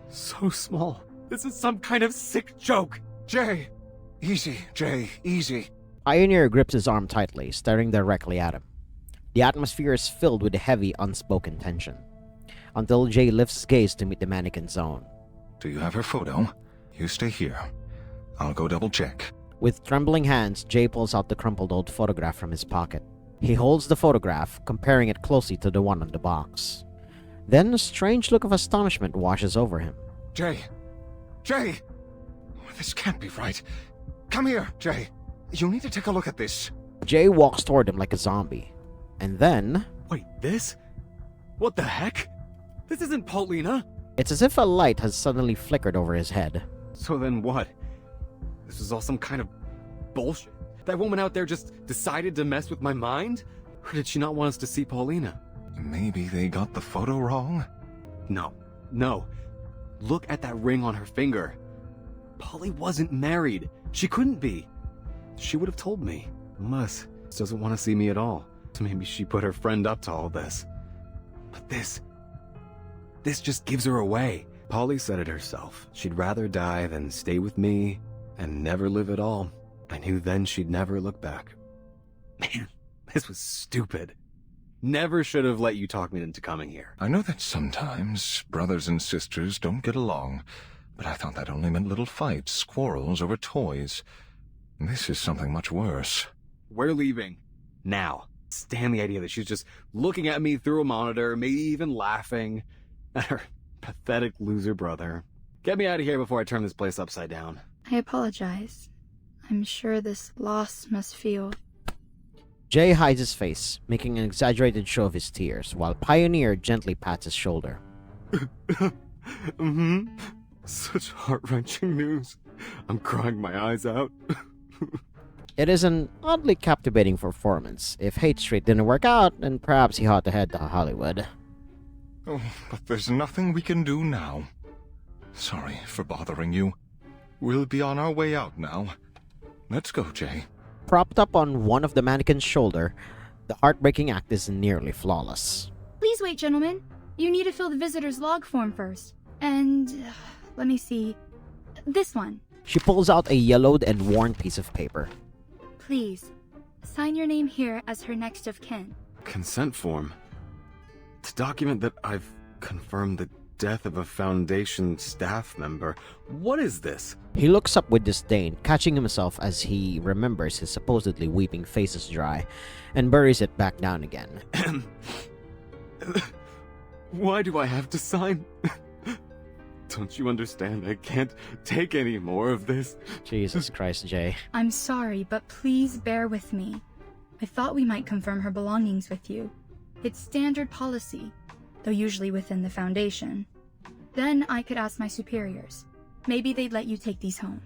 so small. This is some kind of sick joke. Jay! Easy, Jay, easy. Pioneer grips his arm tightly, staring directly at him. The atmosphere is filled with heavy, unspoken tension, until Jay lifts his gaze to meet the mannequin's own. Do you have her photo? You stay here. I'll go double-check. With trembling hands, Jay pulls out the crumpled old photograph from his pocket. He holds the photograph, comparing it closely to the one on the box. Then a strange look of astonishment washes over him. Jay! Jay! This can't be right. Come here, Jay. You need to take a look at this. Jay walks toward him like a zombie. And then... Wait, this? What the heck? This isn't Paulina! It's as if a light has suddenly flickered over his head. So then what? This was all some kind of bullshit? That woman out there just decided to mess with my mind? Or did she not want us to see Paulina? Maybe they got the photo wrong? No. Look at that ring on her finger. Polly wasn't married. She couldn't be. She would have told me. Unless she doesn't want to see me at all. So maybe she put her friend up to all this. But this just gives her away. Polly said it herself. She'd rather die than stay with me and never live at all. I knew then she'd never look back. Man, this was stupid. Never should have let you talk me into coming here. I know that sometimes brothers and sisters don't get along, but I thought that only meant little fights, quarrels over toys. This is something much worse. We're leaving. Now. Stand the idea that she's just looking at me through a monitor, maybe even laughing at her pathetic loser brother. Get me out of here before I turn this place upside down. I apologize. I'm sure this loss must feel... Jay hides his face, making an exaggerated show of his tears, while Pioneer gently pats his shoulder. Such heart-wrenching news. I'm crying my eyes out. It is an oddly captivating performance. If Hate Street didn't work out, then perhaps he ought to head to Hollywood. Oh, but there's nothing we can do now. Sorry for bothering you. We'll be on our way out now. Let's go, Jay. Propped up on one of the mannequin's shoulder, the heartbreaking act is nearly flawless. Please wait, gentlemen. You need to fill the visitor's log form first. And... let me see... this one. She pulls out a yellowed and worn piece of paper. Please, sign your name here as her next of kin. Consent form? To document that I've confirmed the death of a Foundation staff member. What is this? He looks up with disdain, catching himself as he remembers his supposedly weeping face is dry, and buries it back down again. Why do I have to sign? Don't you understand? I can't take any more of this. Jesus Christ, Jay. I'm sorry, but please bear with me. I thought we might confirm her belongings with you. It's standard policy, though usually within the Foundation. Then I could ask my superiors. Maybe they'd let you take these home.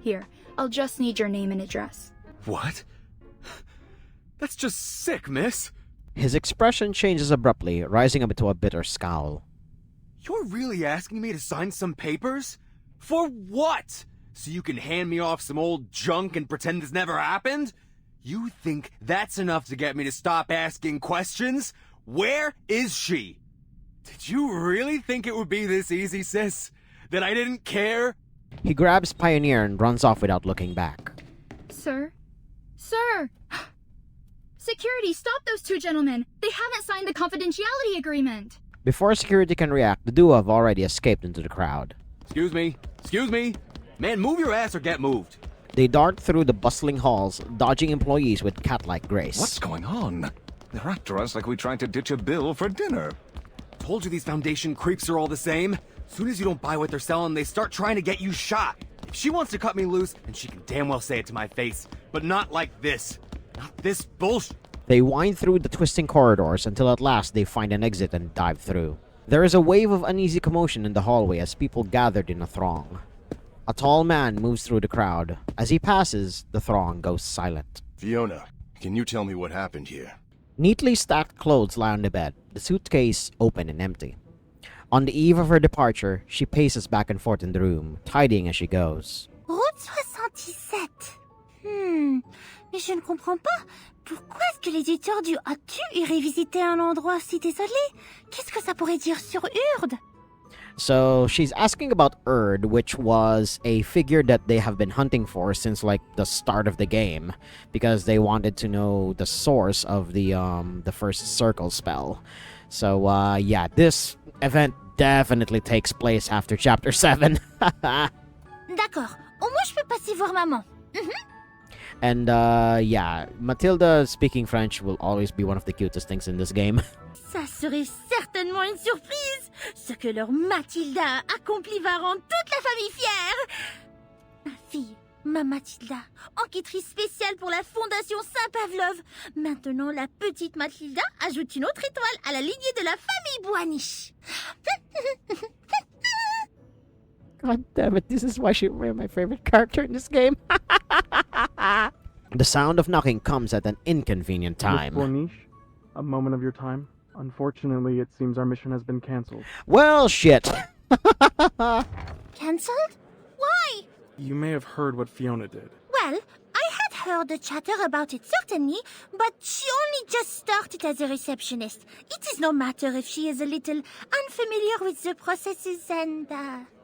Here, I'll just need your name and address. What? That's just sick, miss. His expression changes abruptly, rising up into a bitter scowl. You're really asking me to sign some papers? For what? So you can hand me off some old junk and pretend this never happened? You think that's enough to get me to stop asking questions? Where is she? Did you really think it would be this easy, sis? That I didn't care? He grabs Pioneer and runs off without looking back. Sir? Sir! Security, stop those two gentlemen! They haven't signed the confidentiality agreement! Before security can react, the duo have already escaped into the crowd. Excuse me. Excuse me. Man, move your ass or get moved. They dart through the bustling halls, dodging employees with cat-like grace. What's going on? They're after us like we tried to ditch a bill for dinner. Told you these Foundation creeps are all the same. Soon as you don't buy what they're selling, they start trying to get you shot. If she wants to cut me loose, then she can damn well say it to my face. But not like this. Not this bullshit. They wind through the twisting corridors until at last they find an exit and dive through. There is a wave of uneasy commotion in the hallway as people gathered in a throng. A tall man moves through the crowd. As he passes, the throng goes silent. Fiona, can you tell me what happened here? Neatly stacked clothes lie on the bed, the suitcase open and empty. On the eve of her departure, she paces back and forth in the room, tidying as she goes. Route 77. Mais je ne comprends pas. Pourquoi est-ce que l'éditeur du As-tu irait visiter un endroit si désolé? Qu'est-ce que ça pourrait dire sur Urd? So she's asking about Urd, which was a figure that they have been hunting for since like the start of the game, because they wanted to know the source of the first circle spell. So yeah, this event definitely takes place after chapter 7. D'accord. Au moins je peux passer voir maman. And yeah, Matilda speaking French will always be one of the cutest things in this game. Ça serait certainement une surprise. Ce que leur Mathilda a accompli va rendre toute la famille fière. Ma fille, ma Mathilda, enquêtrice spéciale pour la Fondation Saint-Pavlov. Maintenant, la petite Mathilda ajoute une autre étoile à la lignée de la famille Boaniche. God damn it, this is why she's my favorite character in this game. The sound of knocking comes at an inconvenient time. Miss Boaniche, a moment of your time. Unfortunately, it seems our mission has been cancelled. Well, shit. Cancelled? Why? You may have heard what Fiona did. Well, I had heard the chatter about it certainly, but she only just started as a receptionist. It is no matter if she is a little unfamiliar with the processes and,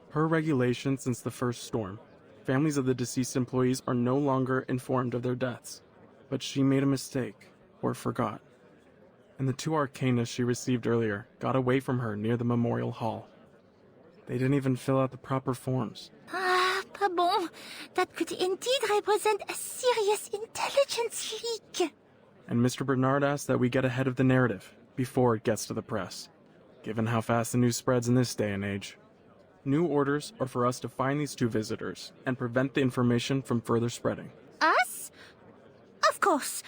Per regulation since the first storm, families of the deceased employees are no longer informed of their deaths. But she made a mistake, or forgot. And the two arcanists she received earlier got away from her near the memorial hall. They didn't even fill out the proper forms. Pas bon. That could indeed represent a serious intelligence leak. And Mr. Bernard asked that we get ahead of the narrative, before it gets to the press. Given how fast the news spreads in this day and age. New orders are for us to find these two visitors, and prevent the information from further spreading. Us? Of course.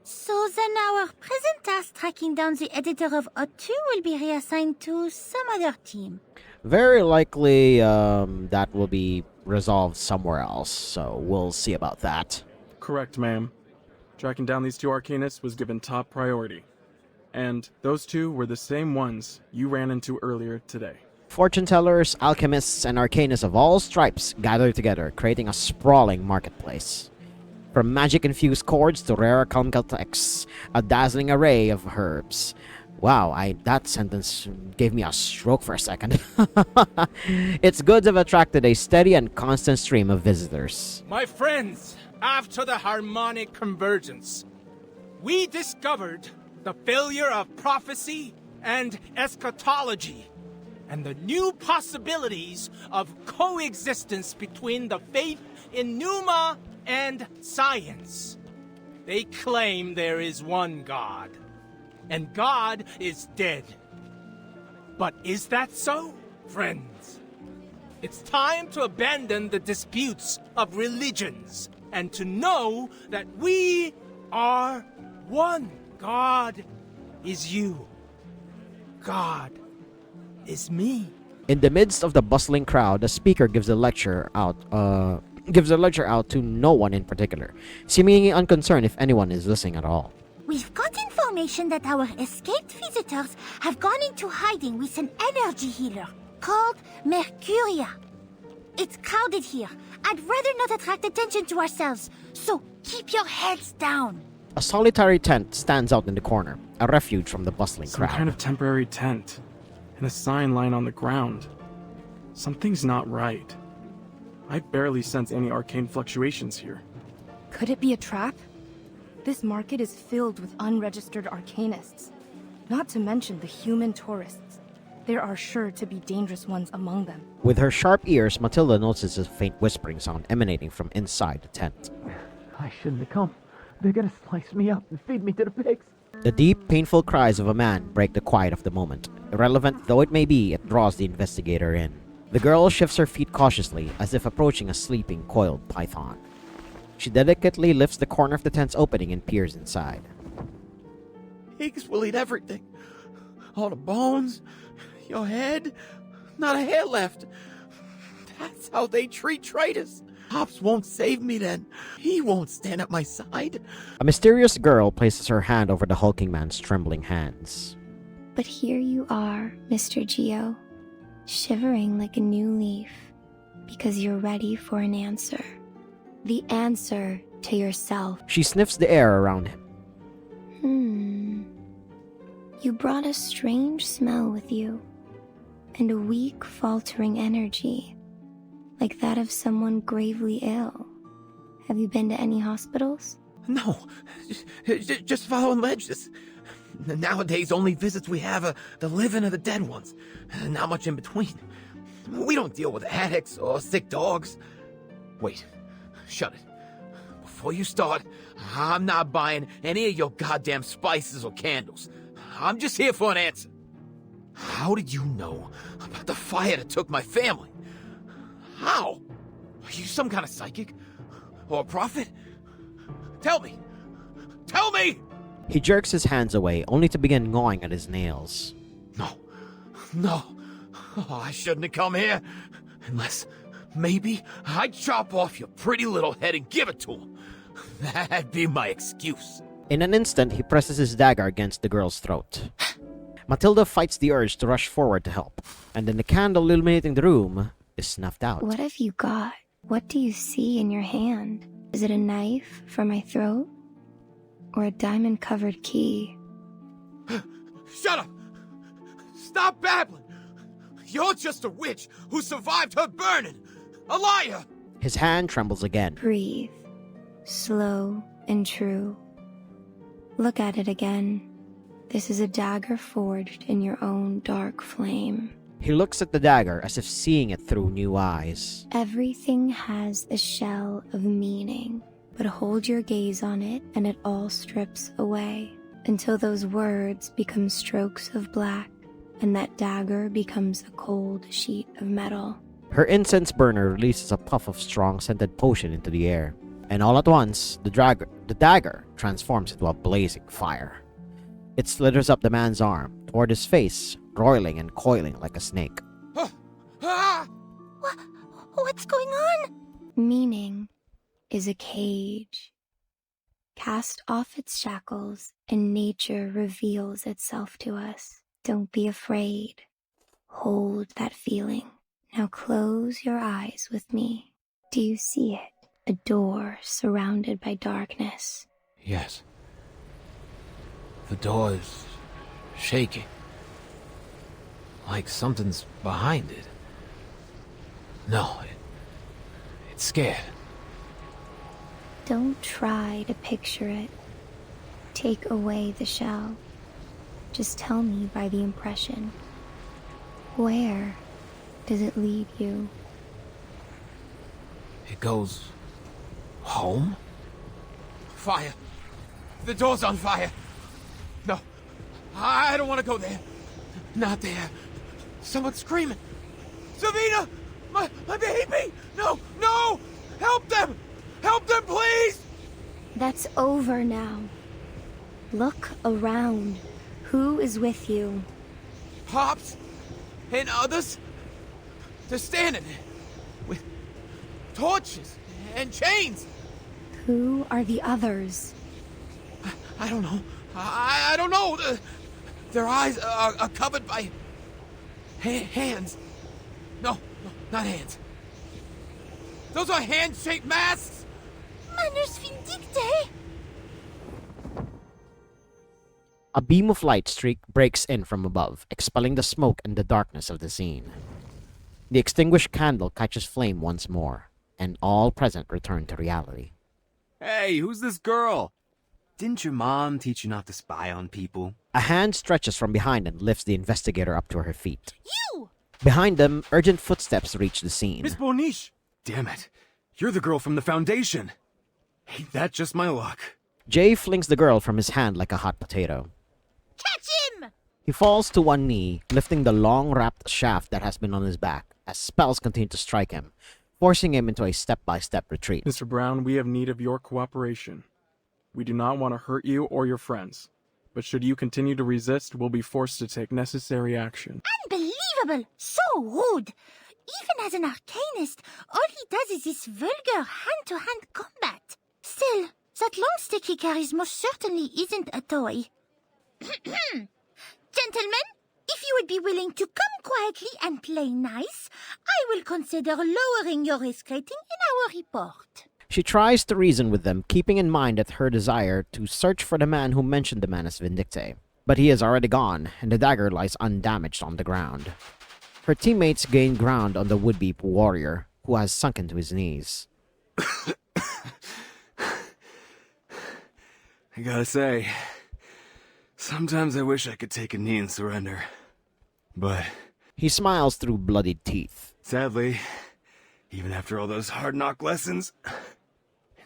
So then our present task tracking down the editor of O2 will be reassigned to some other team. Very likely that will be resolved somewhere else, so we'll see about that. Correct, ma'am. Tracking down these two arcanists was given top priority. And those two were the same ones you ran into earlier today. Fortune tellers, alchemists, and arcanists of all stripes gather together, creating a sprawling marketplace. From magic-infused cords to rare alchemical texts, a dazzling array of herbs. Wow, that sentence gave me a stroke for a second. Its goods have attracted a steady and constant stream of visitors. My friends, after the harmonic convergence, we discovered the failure of prophecy and eschatology, and the new possibilities of coexistence between the faith in Numa and science. They claim there is one God, and God is dead. But is that so, friends? It's time to abandon the disputes of religions and to know that we are one. God is you. God is me. In the midst of the bustling crowd, the speaker gives a lecture out to no one in particular, seemingly unconcerned if anyone is listening at all. We've got information that our escaped visitors have gone into hiding with an energy healer called Mercuria. It's crowded here. I'd rather not attract attention to ourselves, so keep your heads down. A solitary tent stands out in the corner, a refuge from the bustling Some crowd. kind of temporary tent, and a sign lying on the ground. Something's not right. I barely sense any arcane fluctuations here. Could it be a trap? This market is filled with unregistered arcanists, not to mention the human tourists. There are sure to be dangerous ones among them. With her sharp ears, Matilda notices a faint whispering sound emanating from inside the tent. I shouldn't have come. They're gonna slice me up and feed me to the pigs. The deep, painful cries of a man break the quiet of the moment. Irrelevant though it may be, it draws the investigator in. The girl shifts her feet cautiously, as if approaching a sleeping, coiled python. She delicately lifts the corner of the tent's opening and peers inside. Pigs will eat everything. All the bones, your head, not a hair left. That's how they treat traitors. Pops won't save me then. He won't stand at my side. A mysterious girl places her hand over the hulking man's trembling hands. But here you are, Mr. Geo, shivering like a new leaf, because you're ready for an answer. The answer to yourself. She sniffs the air around him. You brought a strange smell with you, and a weak, faltering energy, like that of someone gravely ill. Have you been to any hospitals? No, just following ledges. Nowadays, only visits we have are the living or the dead ones. Not much in between. We don't deal with addicts or sick dogs. Wait, shut it. Before you start, I'm not buying any of your goddamn spices or candles. I'm just here for an answer. How did you know about the fire that took my family? How? Are you some kind of psychic? Or a prophet? Tell me! Tell me! He jerks his hands away, only to begin gnawing at his nails. No. Oh, I shouldn't have come here. Unless, maybe, I'd chop off your pretty little head and give it to him. That'd be my excuse. In an instant, he presses his dagger against the girl's throat. Matilda fights the urge to rush forward to help, and then the candle illuminating the room is snuffed out. What have you got? What do you see in your hand? Is it a knife for my throat? Or a diamond-covered key? Shut up! Stop babbling! You're just a witch who survived her burning! A liar! His hand trembles again. Breathe. Slow and true. Look at it again. This is a dagger forged in your own dark flame. He looks at the dagger as if seeing it through new eyes. Everything has a shell of meaning, but hold your gaze on it and it all strips away until those words become strokes of black and that dagger becomes a cold sheet of metal. Her incense burner releases a puff of strong scented potion into the air, and all at once, the dagger transforms into a blazing fire. It slithers up the man's arm, toward his face, roiling and coiling like a snake. What's going on? Meaning is a cage. Cast off its shackles, and nature reveals itself to us. Don't be afraid. Hold that feeling. Now close your eyes with me. Do you see it? A door surrounded by darkness. Yes. The door is shaking. Like something's behind it. No, it's scared. Don't try to picture it. Take away the shell. Just tell me by the impression. Where does it lead you? It goes home? Fire! The door's on fire! No, I don't want to go there. Not there. Someone's screaming. Savina! My baby! No! No! Help them! Help them, please! That's over now. Look around. Who is with you? Pops and others. They're standing with torches and chains. Who are the others? I don't know. I don't know. Their eyes are covered by hands. No, not hands. Those are hand-shaped masks. Manus vindicte! A beam of light streak breaks in from above, expelling the smoke and the darkness of the scene. The extinguished candle catches flame once more, and all present return to reality. Hey, who's this girl? Didn't your mom teach you not to spy on people? A hand stretches from behind and lifts the investigator up to her feet. You! Behind them, urgent footsteps reach the scene. Miss Boniche! Damn it. You're the girl from the Foundation. Ain't that just my luck? Jay flings the girl from his hand like a hot potato. Catch him! He falls to one knee, lifting the long-wrapped shaft that has been on his back, as spells continue to strike him, forcing him into a step-by-step retreat. Mr. Brown, we have need of your cooperation. We do not want to hurt you or your friends, but should you continue to resist, we'll be forced to take necessary action. Unbelievable! So rude! Even as an arcanist, all he does is this vulgar hand-to-hand combat. Still, that long stick he carries most certainly isn't a toy. Gentlemen, if you would be willing to come quietly and play nice, I will consider lowering your risk rating in our report. She tries to reason with them, keeping in mind that her desire to search for the man who mentioned the Manus Vindicte. But he is already gone, and the dagger lies undamaged on the ground. Her teammates gain ground on the would-be warrior, who has sunken to his knees. I gotta say, sometimes I wish I could take a knee and surrender. But he smiles through bloodied teeth. Sadly, even after all those hard-knock lessons, I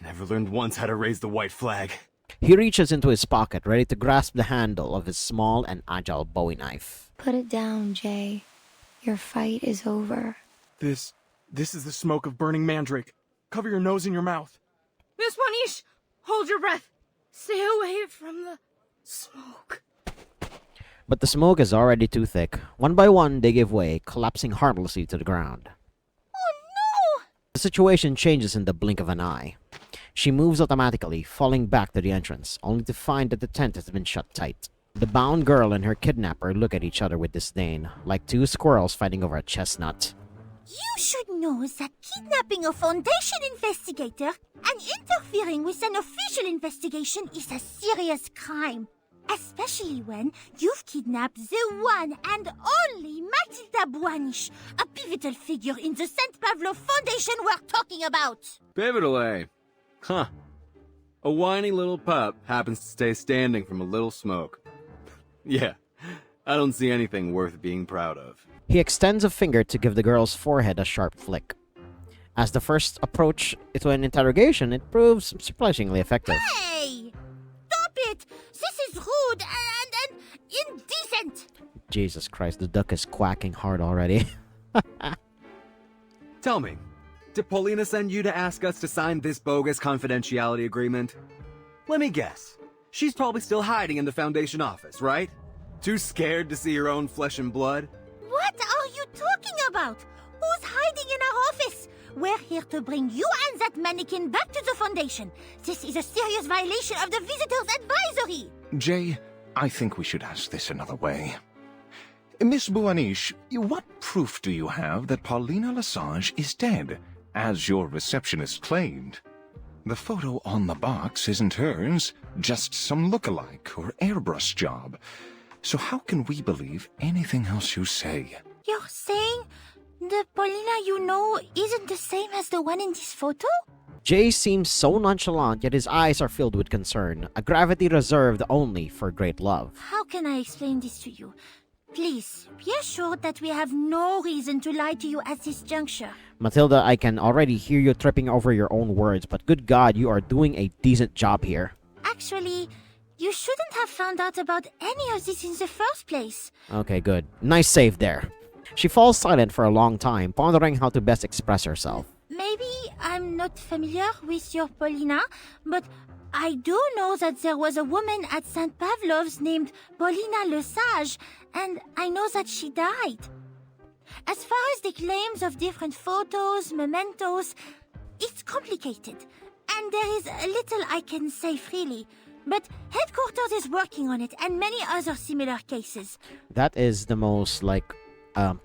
never learned once how to raise the white flag. He reaches into his pocket, ready to grasp the handle of his small and agile bowie knife. Put it down, Jay. Your fight is over. This is the smoke of burning mandrake. Cover your nose and your mouth. Miss Boniche, hold your breath. Stay away from the smoke. But the smoke is already too thick. One by one, they give way, collapsing harmlessly to the ground. Oh no! The situation changes in the blink of an eye. She moves automatically, falling back to the entrance, only to find that the tent has been shut tight. The bound girl and her kidnapper look at each other with disdain, like two squirrels fighting over a chestnut. You should know that kidnapping a Foundation investigator and interfering with an official investigation is a serious crime. Especially when you've kidnapped the one and only Matilda Buanish, a pivotal figure in the St. Pavlo Foundation we're talking about. Pivotal, eh? Huh. A whiny little pup happens to stay standing from a little smoke. Yeah, I don't see anything worth being proud of. He extends a finger to give the girl's forehead a sharp flick. As the first approach to an interrogation, it proves surprisingly effective. Hey! Stop it! This is rude and indecent! Jesus Christ, the duck is quacking hard already. Tell me, did Paulina send you to ask us to sign this bogus confidentiality agreement? Let me guess. She's probably still hiding in the Foundation office, right? Too scared to see her own flesh and blood? What are you talking about? Who's hiding in our office? We're here to bring you and that mannequin back to the Foundation. This is a serious violation of the Visitors Advisory. Jay, I think we should ask this another way. Miss Buaniche, what proof do you have that Paulina Lesage is dead, as your receptionist claimed? The photo on the box isn't hers, just some look-alike or airbrush job. So how can we believe anything else you say? You're saying the Paulina you know isn't the same as the one in this photo? Jay seems so nonchalant, yet his eyes are filled with concern, a gravity reserved only for great love. How can I explain this to you? Please, be assured that we have no reason to lie to you at this juncture. Matilda, I can already hear you tripping over your own words, but good God, you are doing a decent job here. Actually, you shouldn't have found out about any of this in the first place. Okay, good. Nice save there. She falls silent for a long time, pondering how to best express herself. Maybe I'm not familiar with your Paulina, but I do know that there was a woman at St. Pavlov's named Paulina Le Sage, and I know that she died. As far as the claims of different photos, mementos, it's complicated, and there is little I can say freely. But headquarters is working on it, and many other similar cases. That is the most,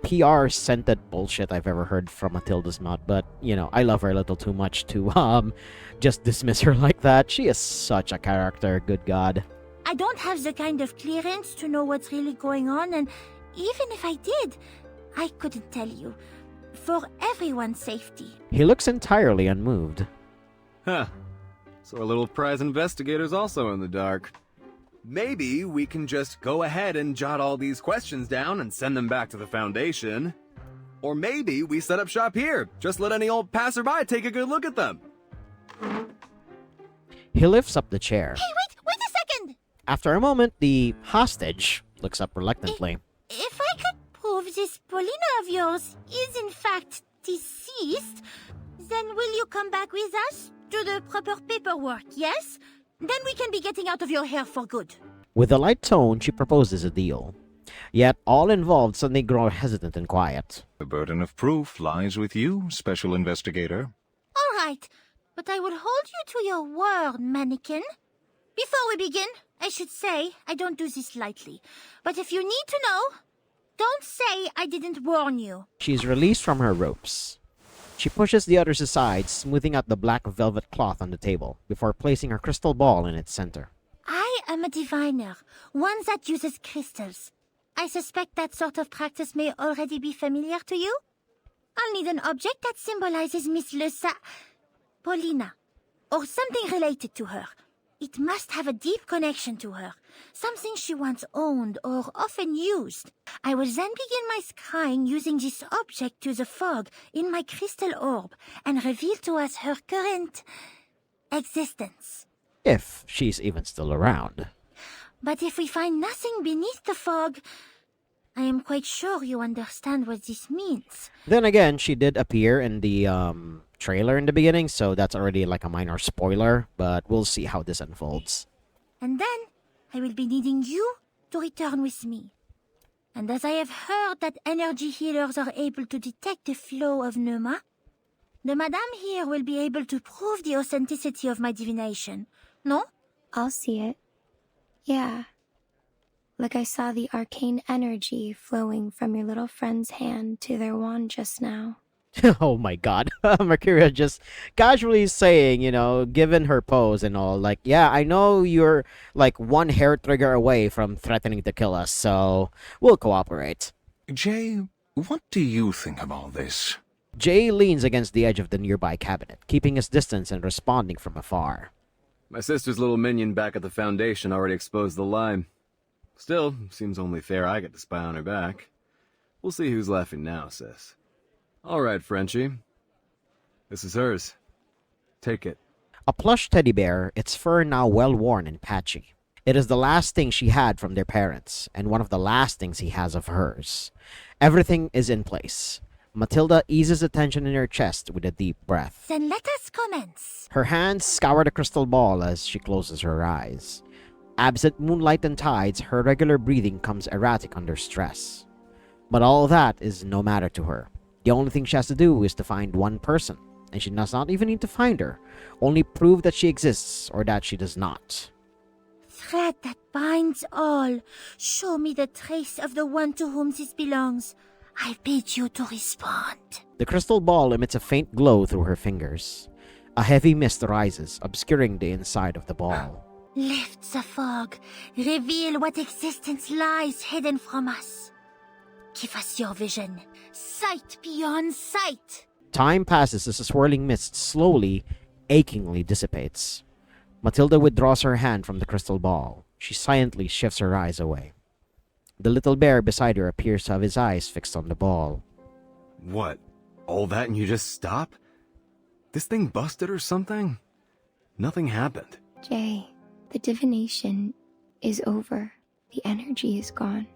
PR-scented bullshit I've ever heard from Matilda's mouth. But, I love her a little too much to, just dismiss her like that. She is such a character, good God. I don't have the kind of clearance to know what's really going on, and even if I did, I couldn't tell you. For everyone's safety. He looks entirely unmoved. Huh. So our little prize investigator's also in the dark. Maybe we can just go ahead and jot all these questions down and send them back to the Foundation. Or maybe we set up shop here. Just let any old passerby take a good look at them. He lifts up the chair. Hey, wait a second! After a moment, the hostage looks up reluctantly. If I could prove this Paulina of yours is in fact deceased, then will you come back with us? Do the proper paperwork, yes? Then we can be getting out of your hair for good. With a light tone, she proposes a deal. Yet all involved suddenly grow hesitant and quiet. The burden of proof lies with you, Special Investigator. All right, but I will hold you to your word, mannequin. Before we begin, I should say I don't do this lightly. But if you need to know, don't say I didn't warn you. She is released from her ropes. She pushes the others aside, smoothing out the black velvet cloth on the table, before placing her crystal ball in its center. I am a diviner, one that uses crystals. I suspect that sort of practice may already be familiar to you. I'll need an object that symbolizes Miss Paulina, or something related to her. It must have a deep connection to her, something she once owned or often used. I will then begin my scrying using this object to the fog in my crystal orb and reveal to us her current existence. If she's even still around. But if we find nothing beneath the fog, I am quite sure you understand what this means. Then again, she did appear in the trailer in the beginning, so that's already like a minor spoiler, but we'll see how this unfolds. And then I will be needing you to return with me. And as I have heard that energy healers are able to detect the flow of pneuma, the madame here will be able to prove the authenticity of my divination. No? I'll see it. Yeah. Like I saw the arcane energy flowing from your little friend's hand to their wand just now. Oh my god. Mercuria just casually saying, given her pose and all, yeah, I know you're one hair trigger away from threatening to kill us, so we'll cooperate. Jay, what do you think of all this? Jay leans against the edge of the nearby cabinet, keeping his distance and responding from afar. My sister's little minion back at the Foundation already exposed the lie. Still, seems only fair I get to spy on her back. We'll see who's laughing now, sis. All right, Frenchie. This is hers. Take it. A plush teddy bear, its fur now well-worn and patchy. It is the last thing she had from their parents, and one of the last things he has of hers. Everything is in place. Matilda eases the tension in her chest with a deep breath. Then let us commence. Her hands scour the crystal ball as she closes her eyes. Absent moonlight and tides, her regular breathing comes erratic under stress. But all that is no matter to her. The only thing she has to do is to find one person, and she does not even need to find her, only prove that she exists or that she does not. Thread that binds all, show me the trace of the one to whom this belongs. I bid you to respond. The crystal ball emits a faint glow through her fingers. A heavy mist rises, obscuring the inside of the ball. Lift the fog, reveal what existence lies hidden from us. Give us your vision, sight beyond sight. Time passes as the swirling mist slowly, achingly dissipates. Matilda withdraws her hand from the crystal ball. She silently shifts her eyes away. The little bear beside her appears to have his eyes fixed on the ball. What? All that and you just stop? This thing busted or something? Nothing happened. Jay, the divination is over. The energy is gone,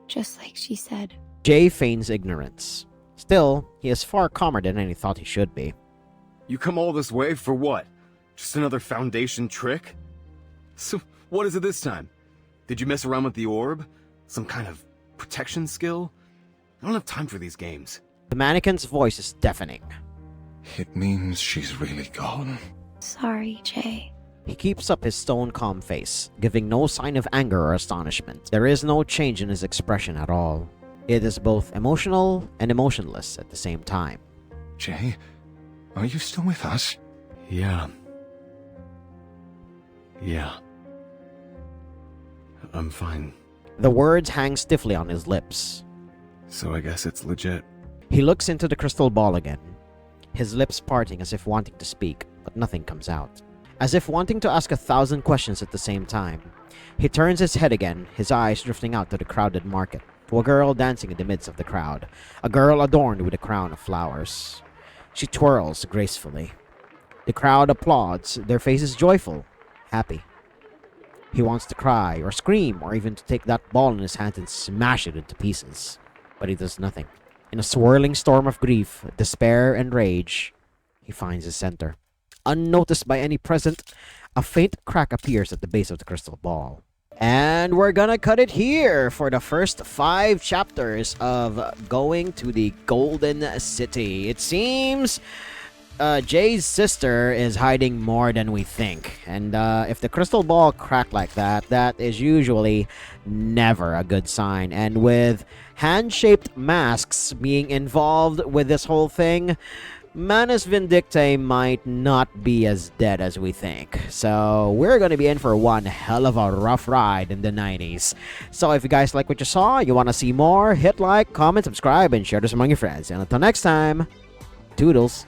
just like she said. Jay feigns ignorance. Still, he is far calmer than any thought he should be. You come all this way for what? Just another Foundation trick? So, what is it this time? Did you mess around with the orb? Some kind of protection skill? I don't have time for these games. The mannequin's voice is deafening. It means she's really gone. Sorry, Jay. He keeps up his stone calm face, giving no sign of anger or astonishment. There is no change in his expression at all. It is both emotional and emotionless at the same time. Jay, are you still with us? Yeah. I'm fine. The words hang stiffly on his lips. So I guess it's legit. He looks into the crystal ball again, his lips parting as if wanting to speak, but nothing comes out. As if wanting to ask 1,000 questions at the same time. He turns his head again, his eyes drifting out to the crowded market, to a girl dancing in the midst of the crowd, a girl adorned with a crown of flowers. She twirls gracefully. The crowd applauds, their faces joyful, happy. He wants to cry, or scream, or even to take that ball in his hand and smash it into pieces. But he does nothing. In a swirling storm of grief, despair, and rage, he finds his center. Unnoticed by any present, a faint crack appears at the base of the crystal ball. And we're gonna cut it here for the first 5 chapters of going to the Golden City. It seems Jay's sister is hiding more than we think. And if the crystal ball cracked like that, that is usually never a good sign. And with hand-shaped masks being involved with this whole thing, Manus Vindictae might not be as dead as we think. So we're going to be in for one hell of a rough ride in the 90s. So if you guys like what you saw, you want to see more, hit like, comment, subscribe, and share this among your friends. And until next time, toodles.